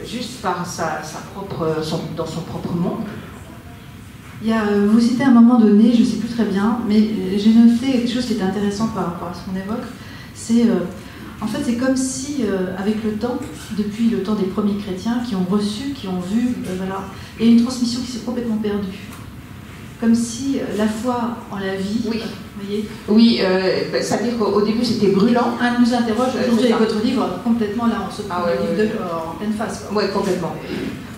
juste par dans son propre monde. Vous citez à un moment donné, je ne sais plus très bien, mais j'ai noté quelque chose qui est intéressant par rapport à ce qu'on évoque. C'est... en fait, c'est comme si, avec le temps, depuis le temps des premiers chrétiens, qui ont reçu, qui ont vu, voilà, il y a une transmission qui s'est complètement perdue. Comme si la foi en la vie, oui. Vous voyez ? Oui, c'est-à-dire qu'au début c'était brûlant. Un nous interroge aujourd'hui avec votre livre, complètement là, on se prend le livre en pleine face. Oui, complètement.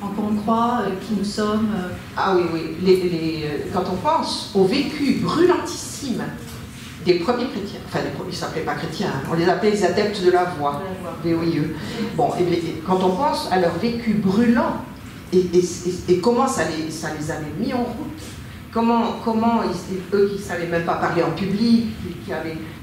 En quoi on croit, qui nous sommes. Ah oui. Quand on pense au vécu brûlantissime des premiers chrétiens, enfin ils ne s'appelaient pas chrétiens, hein, on les appelait les adeptes de la voie, VOIE. Bon, et quand on pense à leur vécu brûlant et comment ça les avait mis en route, comment eux qui ne savaient même pas parler en public,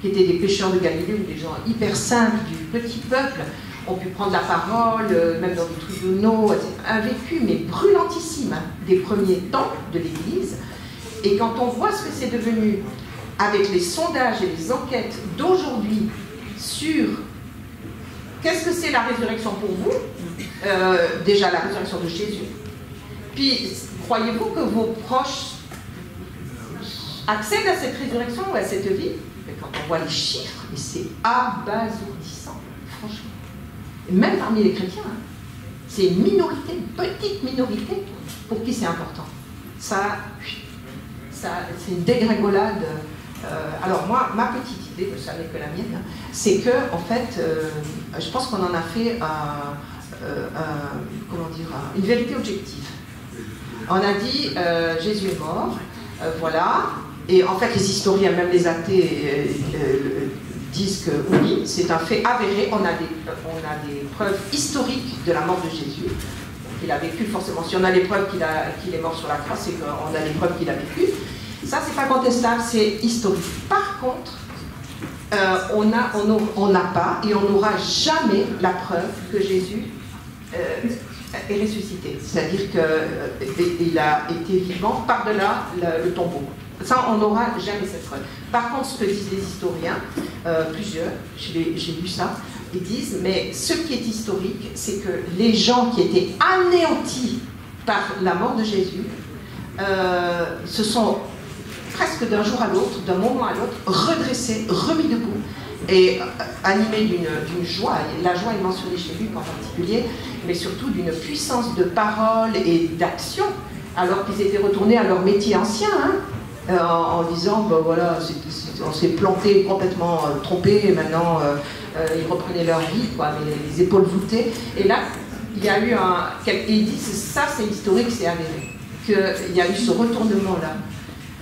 qui étaient des pêcheurs de Galilée ou des gens hyper simples du petit peuple, ont pu prendre la parole, même dans des tribunaux, etc. Un vécu mais brûlantissime hein, des premiers temps de l'Église. Et quand on voit ce que c'est devenu avec les sondages et les enquêtes d'aujourd'hui sur qu'est-ce que c'est la résurrection pour vous, déjà la résurrection de Jésus, puis croyez-vous que vos proches accèdent à cette résurrection ou à cette vie? Mais quand on voit les chiffres, c'est abasourdissant, franchement. Et même parmi les chrétiens, hein, c'est une minorité, une petite minorité pour qui c'est important. Ça c'est une dégringolade. Alors moi, ma petite idée, ça n'est que la mienne, hein, c'est que en fait, je pense qu'on en a fait une vérité objective. On a dit Jésus est mort, voilà, et en fait les historiens, même les athées, disent que oui, c'est un fait avéré. On a des preuves historiques de la mort de Jésus. Il a vécu forcément. Si on a les preuves qu'il est mort sur la croix, c'est qu'on a les preuves qu'il a vécu. Ça, c'est pas contestable, c'est historique. Par contre, on n'a pas et on n'aura jamais la preuve que Jésus est ressuscité. C'est-à-dire qu'il a été vivant par-delà le tombeau. Ça, on n'aura jamais cette preuve. Par contre, ce que disent les historiens, plusieurs, j'ai lu ça, ils disent, mais ce qui est historique, c'est que les gens qui étaient anéantis par la mort de Jésus se sont presque d'un jour à l'autre, d'un moment à l'autre, redressé, remis debout, et animé d'une joie. La joie est mentionnée chez Luc en particulier, mais surtout d'une puissance de parole et d'action, alors qu'ils étaient retournés à leur métier ancien, hein, en disant, ben voilà, on s'est planté, complètement trompé, et maintenant ils reprenaient leur vie, quoi, les épaules voûtées. Et là, il y a eu il dit, ça c'est historique, c'est avéré, qu'il y a eu ce retournement-là.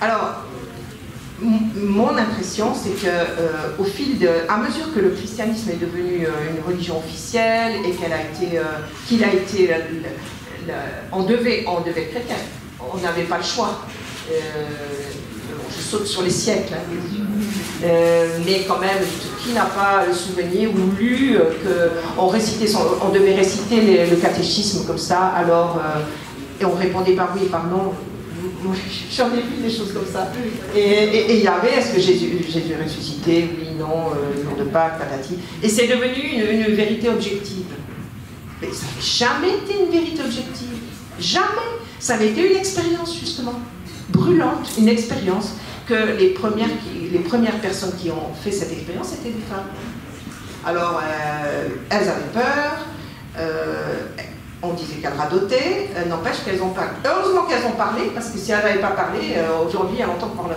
Alors, mon impression, c'est que à mesure que le christianisme est devenu une religion officielle et on devait être chrétien, on n'avait pas le choix. Je saute sur les siècles, hein, mais quand même, qui n'a pas le souvenir ou lu qu'on devait réciter le catéchisme comme ça, alors et on répondait par oui et par non. J'en ai vu des choses comme ça. Et il y avait, est-ce que Jésus est ressuscité? Oui, non, le jour de Pâques, patati. Et c'est devenu une vérité objective. Mais ça n'avait jamais été une vérité objective. Jamais. Ça avait été une expérience, justement, brûlante, une expérience que les premières personnes qui ont fait cette expérience étaient des femmes. Alors, elles avaient peur. On disait qu'elles radotaient, n'empêche qu'elles ont parlé. Heureusement qu'elles ont parlé, parce que si elles n'avaient pas parlé, aujourd'hui, il y a longtemps qu'on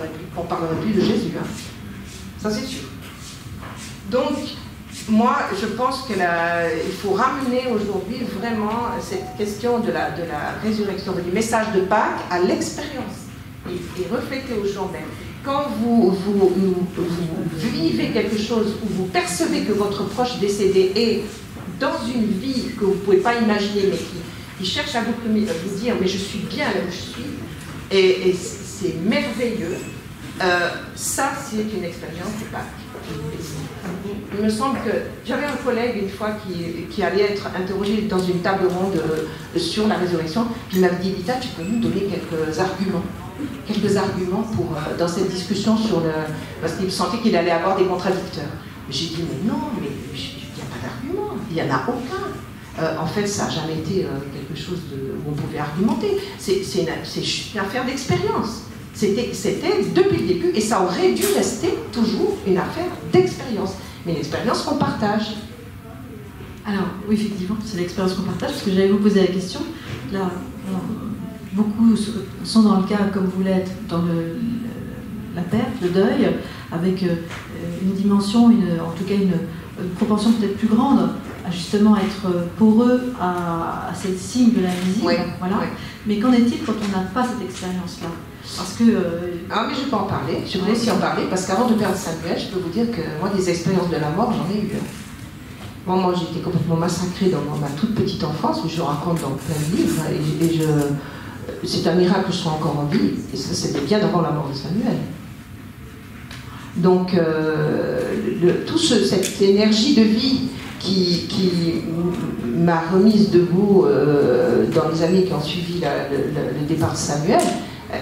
ne parlerait plus de Jésus. Hein. Ça, c'est sûr. Donc, moi, je pense qu'il faut ramener aujourd'hui vraiment cette question de la résurrection, du message de Pâques à l'expérience et refléter aux gens même. Quand vous vivez quelque chose où vous percevez que votre proche décédé est dans une vie que vous ne pouvez pas imaginer, mais qui cherche à vous dire « mais je suis bien là où je suis », et c'est merveilleux, ça c'est une expérience de Pâques. Il me semble que j'avais un collègue une fois qui allait être interrogé dans une table ronde sur la résurrection, puis il m'avait dit « Vita, tu peux nous donner quelques arguments pour, dans cette discussion sur le... » parce qu'il sentait qu'il allait avoir des contradicteurs. J'ai dit « mais non, mais... d'arguments, il n'y en a aucun. En fait, ça n'a jamais été quelque chose où on pouvait argumenter. C'est une affaire d'expérience. C'était depuis le début, et ça aurait dû rester toujours une affaire d'expérience. Mais une expérience qu'on partage. Alors, oui, effectivement, c'est l'expérience qu'on partage, parce que j'allais vous poser la question. Là, beaucoup sont dans le cas, comme vous l'êtes, dans la perte, le deuil, avec une dimension, en tout cas une proportion peut-être plus grande à justement être poreux à ces signes de l'invisible. Oui, voilà. Oui. Mais qu'en est-il quand on n'a pas cette expérience-là? Parce que... Ah, mais je peux en parler, je voulais aussi en parler, parce qu'avant de perdre Samuel, je peux vous dire que moi, des expériences de la mort, j'en ai eu. Moi j'ai été complètement massacrée dans ma toute petite enfance, où je raconte dans plein de livres, c'est un miracle que je sois encore en vie, et ça c'était bien avant la mort de Samuel. Donc, cette énergie de vie qui m'a remise debout dans les années qui ont suivi le départ de Samuel,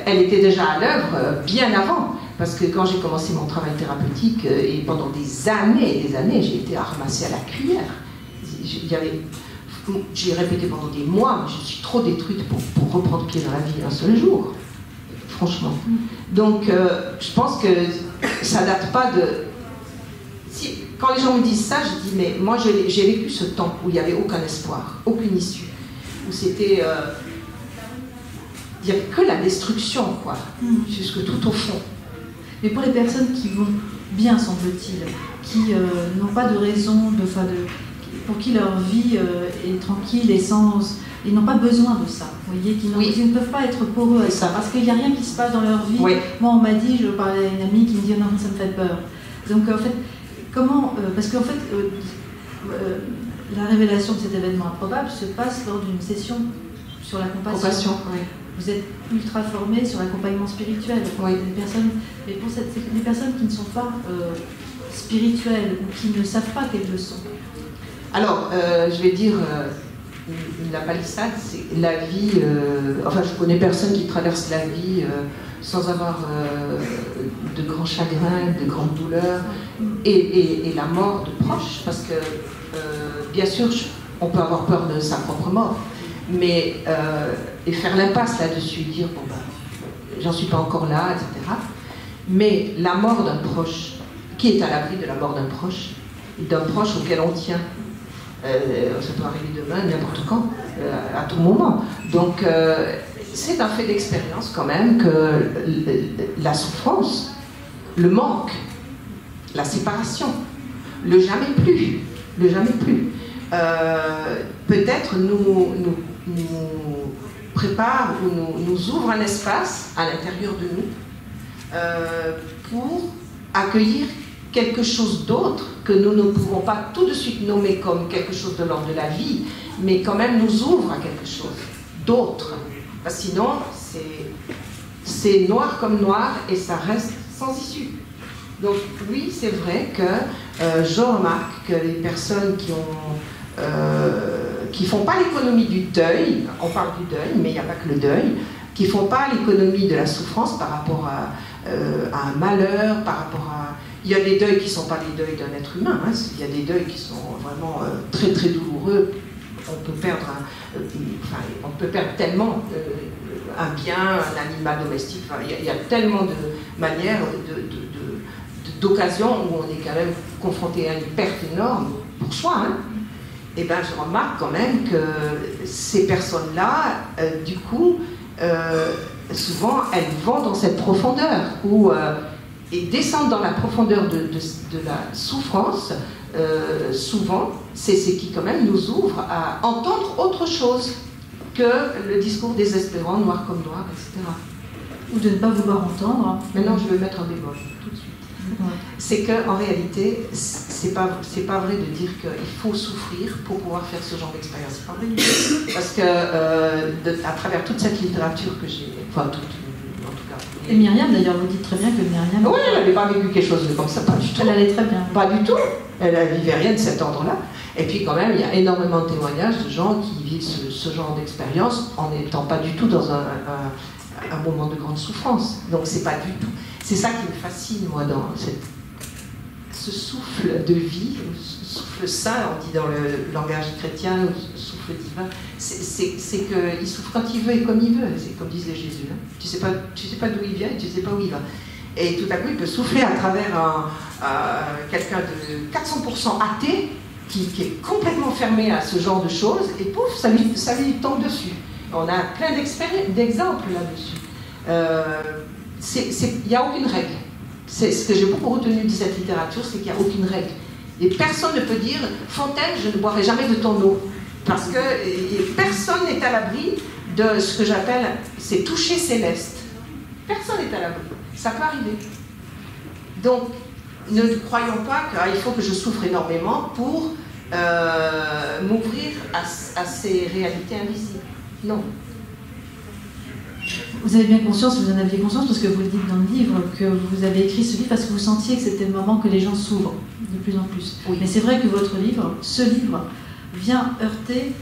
elle était déjà à l'œuvre bien avant. Parce que quand j'ai commencé mon travail thérapeutique, et pendant des années et des années, j'ai été ramassée à la cuillère. J'ai répété pendant des mois, mais je suis trop détruite pour reprendre pied dans la vie un seul jour. Franchement. Donc, je pense que ça date pas de... Quand les gens me disent ça, je dis, mais moi j'ai vécu ce temps où il n'y avait aucun espoir, aucune issue, où c'était... il n'y avait que la destruction, quoi, jusque tout au fond. Mais pour les personnes qui vont bien, semble-t-il, qui n'ont pas de raison, pour qui leur vie est tranquille et sans... Ils n'ont pas besoin de ça, vous voyez, ils ne peuvent pas être poreux à ça, parce qu'il n'y a rien qui se passe dans leur vie. Oui. Moi, on m'a dit, je parlais à une amie qui me dit, non, ça me fait peur. Donc, en fait, comment... parce qu'en fait, la révélation de cet événement improbable se passe lors d'une session sur la compassion. Oui. Vous êtes ultra formés sur l'accompagnement spirituel. Oui. Mais pour les personnes qui ne sont pas spirituelles, ou qui ne savent pas qu'elles le sont. Alors, je vais dire... la palissade, c'est la vie... enfin, je connais personne qui traverse la vie sans avoir de grands chagrins, de grandes douleurs, et la mort de proches, parce que, bien sûr, on peut avoir peur de sa propre mort, mais et faire l'impasse là-dessus, dire, bon, ben, j'en suis pas encore là, etc. Mais la mort d'un proche, qui est à l'abri de la mort d'un proche auquel on tient? Ça peut arriver demain, n'importe quand, à tout moment. Donc, c'est un fait d'expérience quand même que la souffrance, le manque, la séparation, le jamais plus, peut-être nous prépare ou nous ouvre un espace à l'intérieur de nous pour accueillir quelque chose d'autre que nous ne pouvons pas tout de suite nommer comme quelque chose de l'ordre de la vie, mais quand même nous ouvre à quelque chose d'autre. Parce que sinon, c'est noir comme noir et ça reste sans issue. Donc oui, c'est vrai que je remarque que les personnes qui font pas l'économie du deuil, on parle du deuil, mais il n'y a pas que le deuil, qui font pas l'économie de la souffrance par rapport à un malheur, par rapport à... Il y a des deuils qui ne sont pas des deuils d'un être humain, hein. Il y a des deuils qui sont vraiment très très douloureux. On peut perdre tellement un bien, un animal domestique. Enfin, il y a tellement de manières, d'occasions où on est quand même confronté à une perte énorme pour soi. Hein. Et bien, je remarque quand même que ces personnes-là, du coup, souvent, elles vont dans cette profondeur et descendent dans la profondeur de la souffrance. Souvent, c'est ce qui quand même nous ouvre à entendre autre chose que le discours désespérant, noir comme noir, etc. Ou de ne pas vouloir entendre. Maintenant, je vais mettre un bémol tout de suite. Ouais. C'est qu'en réalité, c'est pas vrai de dire qu'il faut souffrir pour pouvoir faire ce genre d'expérience. C'est pas vrai. Parce que à travers toute cette littérature que j'ai, enfin en tout cas. Et Myriam, d'ailleurs, vous dites très bien que Myriam. Oui, elle n'avait pas vécu quelque chose comme ça, pas du tout. Elle allait très bien. Pas du tout. Elle ne vivait rien de cet ordre-là. Et puis quand même, il y a énormément de témoignages de gens qui vivent ce genre d'expérience en n'étant pas du tout dans un moment de grande souffrance. Donc c'est pas du tout. C'est ça qui me fascine, moi, dans ce souffle de vie, ce souffle saint, on dit dans le langage chrétien, ou ce souffle divin, c'est qu'il souffle quand il veut et comme il veut. C'est comme disait Jésus. Hein. Tu sais pas d'où il vient et tu sais pas où il va. Et tout à coup, il peut souffler à travers quelqu'un de 400% athée, qui est complètement fermé à ce genre de choses, et pouf, ça lui tombe dessus. On a plein d'exemples là-dessus. Il n'y a aucune règle. C'est ce que j'ai beaucoup retenu de cette littérature, c'est qu'il n'y a aucune règle. Et personne ne peut dire « Fontaine, je ne boirai jamais de ton eau ». Parce que personne n'est à l'abri de ce que j'appelle « c'est toucher céleste ». Personne n'est à l'abri. Ça peut arriver. Donc, ne croyons pas qu'il faut que je souffre énormément pour m'ouvrir à ces réalités invisibles. Non. Vous avez bien conscience, vous en aviez conscience, parce que vous le dites dans le livre, que vous avez écrit ce livre parce que vous sentiez que c'était le moment que les gens s'ouvrent de plus en plus. Oui. Mais c'est vrai que votre livre, ce livre, vient heurter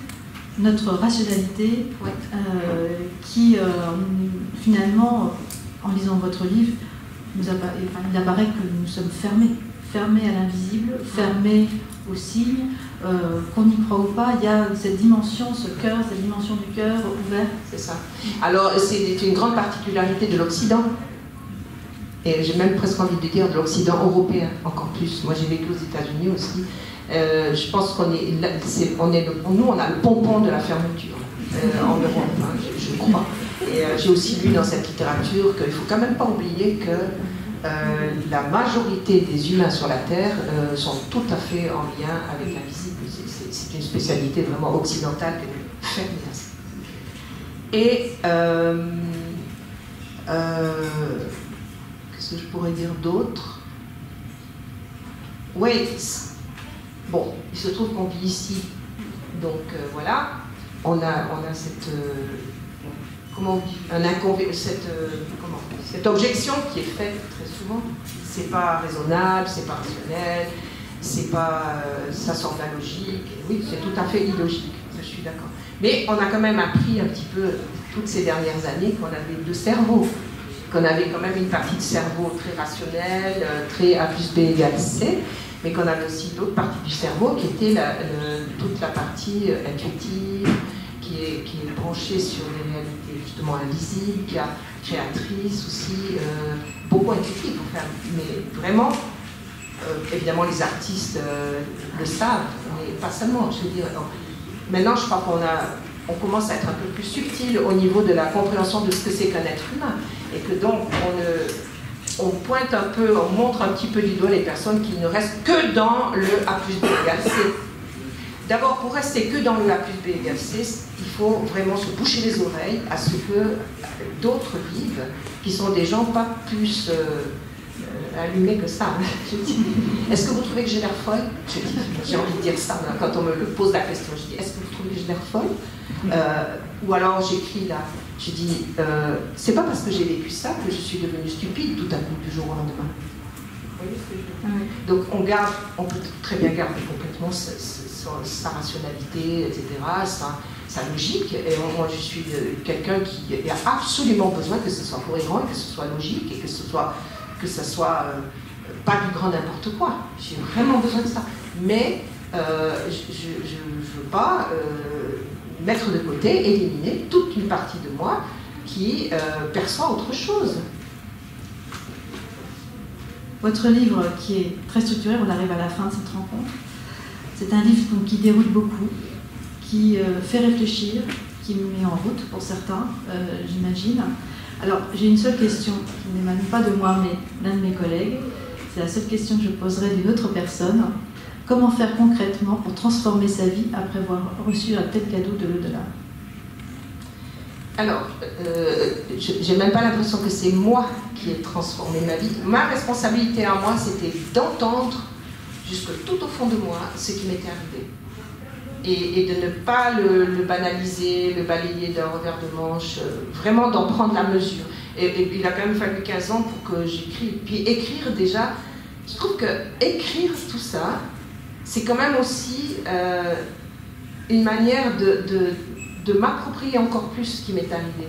notre rationalité, ouais. Qui, finalement, en lisant votre livre, il apparaît que nous sommes fermés à l'invisible, fermés aux signes, qu'on y croit ou pas, il y a cette dimension, cette dimension du cœur ouvert. C'est ça. Alors, c'est une grande particularité de l'Occident, et j'ai même presque envie de dire de l'Occident européen, encore plus. Moi, j'ai vécu aux États-Unis aussi. Je pense qu'on nous, on a le pompon de la fermeture en Europe, hein, je crois. Et j'ai aussi lu dans cette littérature qu'il ne faut quand même pas oublier que la majorité des humains sur la Terre sont tout à fait en lien avec l'invisible. C'est une spécialité vraiment occidentale que de fermer à ça. Et qu'est-ce que je pourrais dire d'autre? Oui, bon, il se trouve qu'on vit ici, donc voilà, on a cette... comment on dit, cette objection qui est faite très souvent, c'est pas raisonnable, c'est pas rationnel, c'est pas, ça sort de la logique. Oui, c'est tout à fait illogique, ça, je suis d'accord. Mais on a quand même appris un petit peu toutes ces dernières années qu'on avait deux cerveaux, qu'on avait quand même une partie de cerveau très rationnelle, très A plus B égale C, mais qu'on avait aussi d'autres parties du cerveau qui étaient toute la partie intuitive, qui est branchée sur des réalités justement invisibles, qui créatrice aussi, beaucoup intuitive, enfin, mais vraiment, évidemment les artistes le savent, mais pas seulement, je veux dire. Donc, maintenant, je crois qu'on commence à être un peu plus subtil au niveau de la compréhension de ce que c'est qu'un être humain, et que donc on pointe un peu, on montre un petit peu du doigt les personnes qui ne restent que dans le A plus B égale C. D'abord, pour rester que dans le A plus B égale C, il faut vraiment se boucher les oreilles à ce que d'autres vivent, qui sont des gens pas plus allumés que ça. Est-ce que vous trouvez que j'ai l'air folle? J'ai envie de dire ça quand on me pose la question. Je dis, est-ce que vous trouvez que j'ai l'air folle? Ou alors j'écris là, je dis, c'est pas parce que j'ai vécu ça que je suis devenue stupide tout à coup du jour au lendemain. Vous voyez ce que je veux dire? Donc on peut très bien garder complètement sa rationalité, etc., sa logique. Et moi, je suis quelqu'un qui a absolument besoin que ce soit cohérent, que ce soit logique et que ce soit pas du grand n'importe quoi. J'ai vraiment besoin de ça. Mais je ne veux pas mettre de côté, éliminer toute une partie de moi qui perçoit autre chose. Votre livre, qui est très structuré, on arrive à la fin de cette rencontre. C'est un livre donc, qui déroule beaucoup, qui fait réfléchir, qui me met en route pour certains, j'imagine. Alors, j'ai une seule question qui n'émane pas de moi, mais d'un de mes collègues. C'est la seule question que je poserai d'une autre personne. Comment faire concrètement pour transformer sa vie après avoir reçu un tel cadeau de l'au-delà? Alors, j'ai même pas l'impression que c'est moi qui ai transformé ma vie. Ma responsabilité à moi, c'était d'entendre jusque tout au fond de moi ce qui m'était arrivé. Et de ne pas le banaliser, le balayer d'un revers de manche, vraiment d'en prendre la mesure. Et il a quand même fallu 15 ans pour que j'écrive. Puis écrire déjà, je trouve que écrire tout ça, c'est quand même aussi une manière de m'approprier encore plus ce qui m'est arrivé,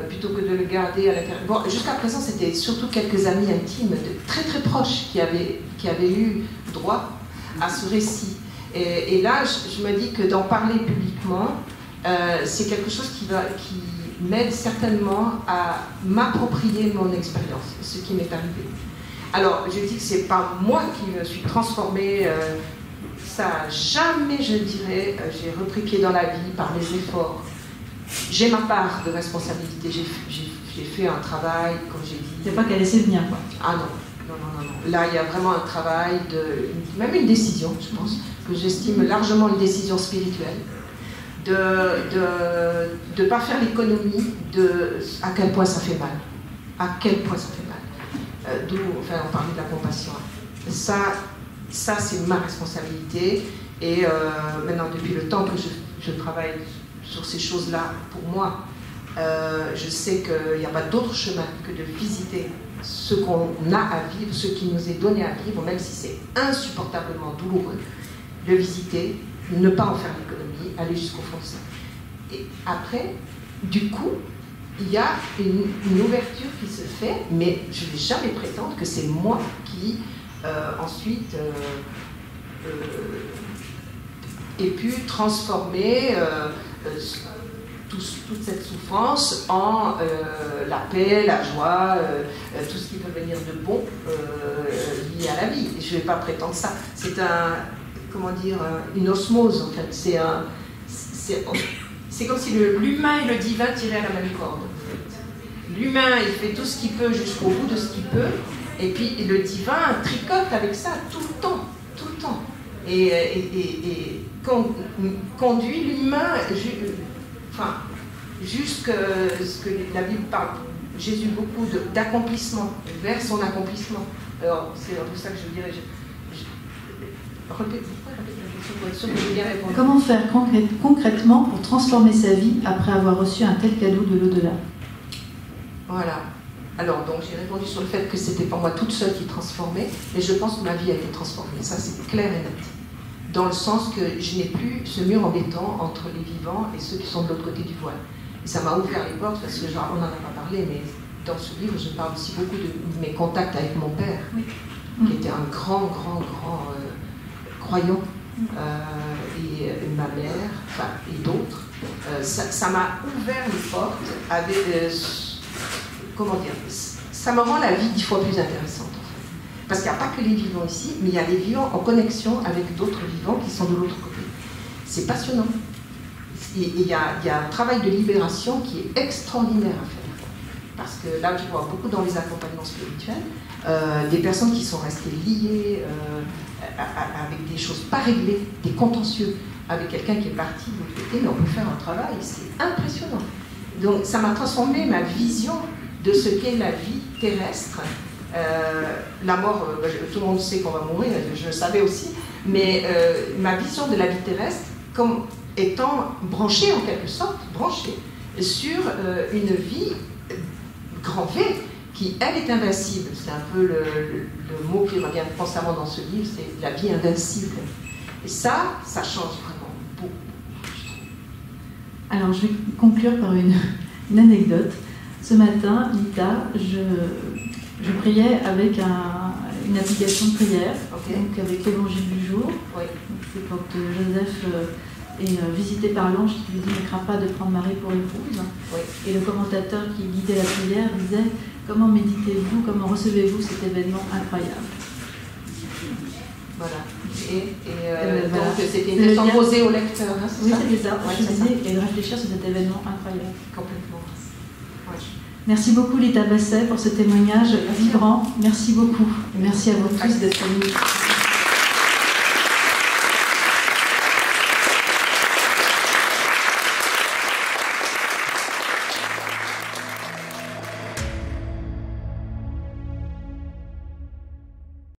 plutôt que de le garder à l'intérieur. Bon, jusqu'à présent, c'était surtout quelques amis intimes, très très proches, qui avaient eu droit à ce récit. Et là, je me dis que d'en parler publiquement, c'est quelque chose qui m'aide certainement à m'approprier mon expérience, ce qui m'est arrivé. Alors, je dis que c'est pas moi qui me suis transformée, ça jamais, je dirais, j'ai repris pied dans la vie par les efforts. J'ai ma part de responsabilité, j'ai fait un travail, comme j'ai dit. C'est pas qu'à laisser venir, quoi. Ah non. Là, il y a vraiment un travail, même une décision, je pense, que j'estime largement une décision spirituelle, de ne pas faire l'économie de à quel point ça fait mal. À quel point ça fait mal. D'où, enfin, on parlait de la compassion. Ça c'est ma responsabilité. Et maintenant, depuis le temps que je travaille sur ces choses-là, pour moi, je sais qu'il n'y a pas d'autre chemin que de visiter ce qu'on a à vivre, ce qui nous est donné à vivre, même si c'est insupportablement douloureux, de visiter, ne pas en faire l'économie, aller jusqu'au fond de ça. Et après, du coup, il y a une ouverture qui se fait, mais je ne vais jamais prétendre que c'est moi qui, ensuite, ai pu transformer toute cette souffrance en la paix, la joie, tout ce qui peut venir de bon lié à la vie. Je ne vais pas prétendre ça. C'est une osmose en fait. C'est comme si l'humain et le divin tiraient à la même corde. En fait. L'humain, il fait tout ce qu'il peut jusqu'au bout de ce qu'il peut, et puis le divin tricote avec ça tout le temps. Et conduit l'humain jusqu'à ce que la Bible parle, Jésus beaucoup d'accomplissement, vers son accomplissement. Alors, c'est un peu ça que je dirais. Répète la question pour être sûr que j'ai bien répondu. Comment faire concrètement pour transformer sa vie après avoir reçu un tel cadeau de l'au-delà? Voilà. Alors, donc, j'ai répondu sur le fait que c'était pas moi toute seule qui transformait, mais je pense que ma vie a été transformée. Ça, c'est clair et net. Dans le sens que je n'ai plus ce mur embêtant entre les vivants et ceux qui sont de l'autre côté du voile. Et ça m'a ouvert les portes, parce que on n'en a pas parlé, mais dans ce livre, je parle aussi beaucoup de mes contacts avec mon père, qui était un grand croyant, et ma mère, et d'autres. Ça m'a ouvert les portes avec comment dire, ça me rend la vie 10 fois plus intéressante en fait. Parce qu'il n'y a pas que les vivants ici, mais il y a les vivants en connexion avec d'autres vivants qui sont de l'autre côté. C'est passionnant. Et il y a un travail de libération qui est extraordinaire à faire. Parce que là, tu vois beaucoup dans les accompagnements spirituels, des personnes qui sont restées liées avec des choses pas réglées, des contentieux, avec quelqu'un qui est parti de l'autre côté, mais on peut faire un travail, c'est impressionnant. Donc ça m'a transformé ma vision de ce qu'est la vie terrestre. La mort, tout le monde sait qu'on va mourir, je le savais aussi, mais ma vision de la vie terrestre comme étant branchée en quelque sorte, branchée sur une vie grand V, qui elle est invincible. C'est un peu le mot qui revient constamment dans ce livre, c'est la vie invincible. Et ça change vraiment beaucoup. Alors je vais conclure par une anecdote. Ce matin, Lita, je priais avec une application de prière, okay. Donc avec l'évangile du jour. Oui. C'est quand Joseph est visité par l'ange qui lui dit « Ne crains pas de prendre Marie pour épouse oui. ». Et le commentateur qui guidait la prière disait « Comment méditez-vous, comment recevez-vous cet événement incroyable ?» Voilà. Donc c'était une question posée au lecteur. Hein, oui, c'était ça. Ouais, je disais, et de réfléchir sur cet événement incroyable. Complètement. Ouais. Merci beaucoup Lita Basset pour ce témoignage vibrant. Merci beaucoup. Merci à vous tous d'être venus.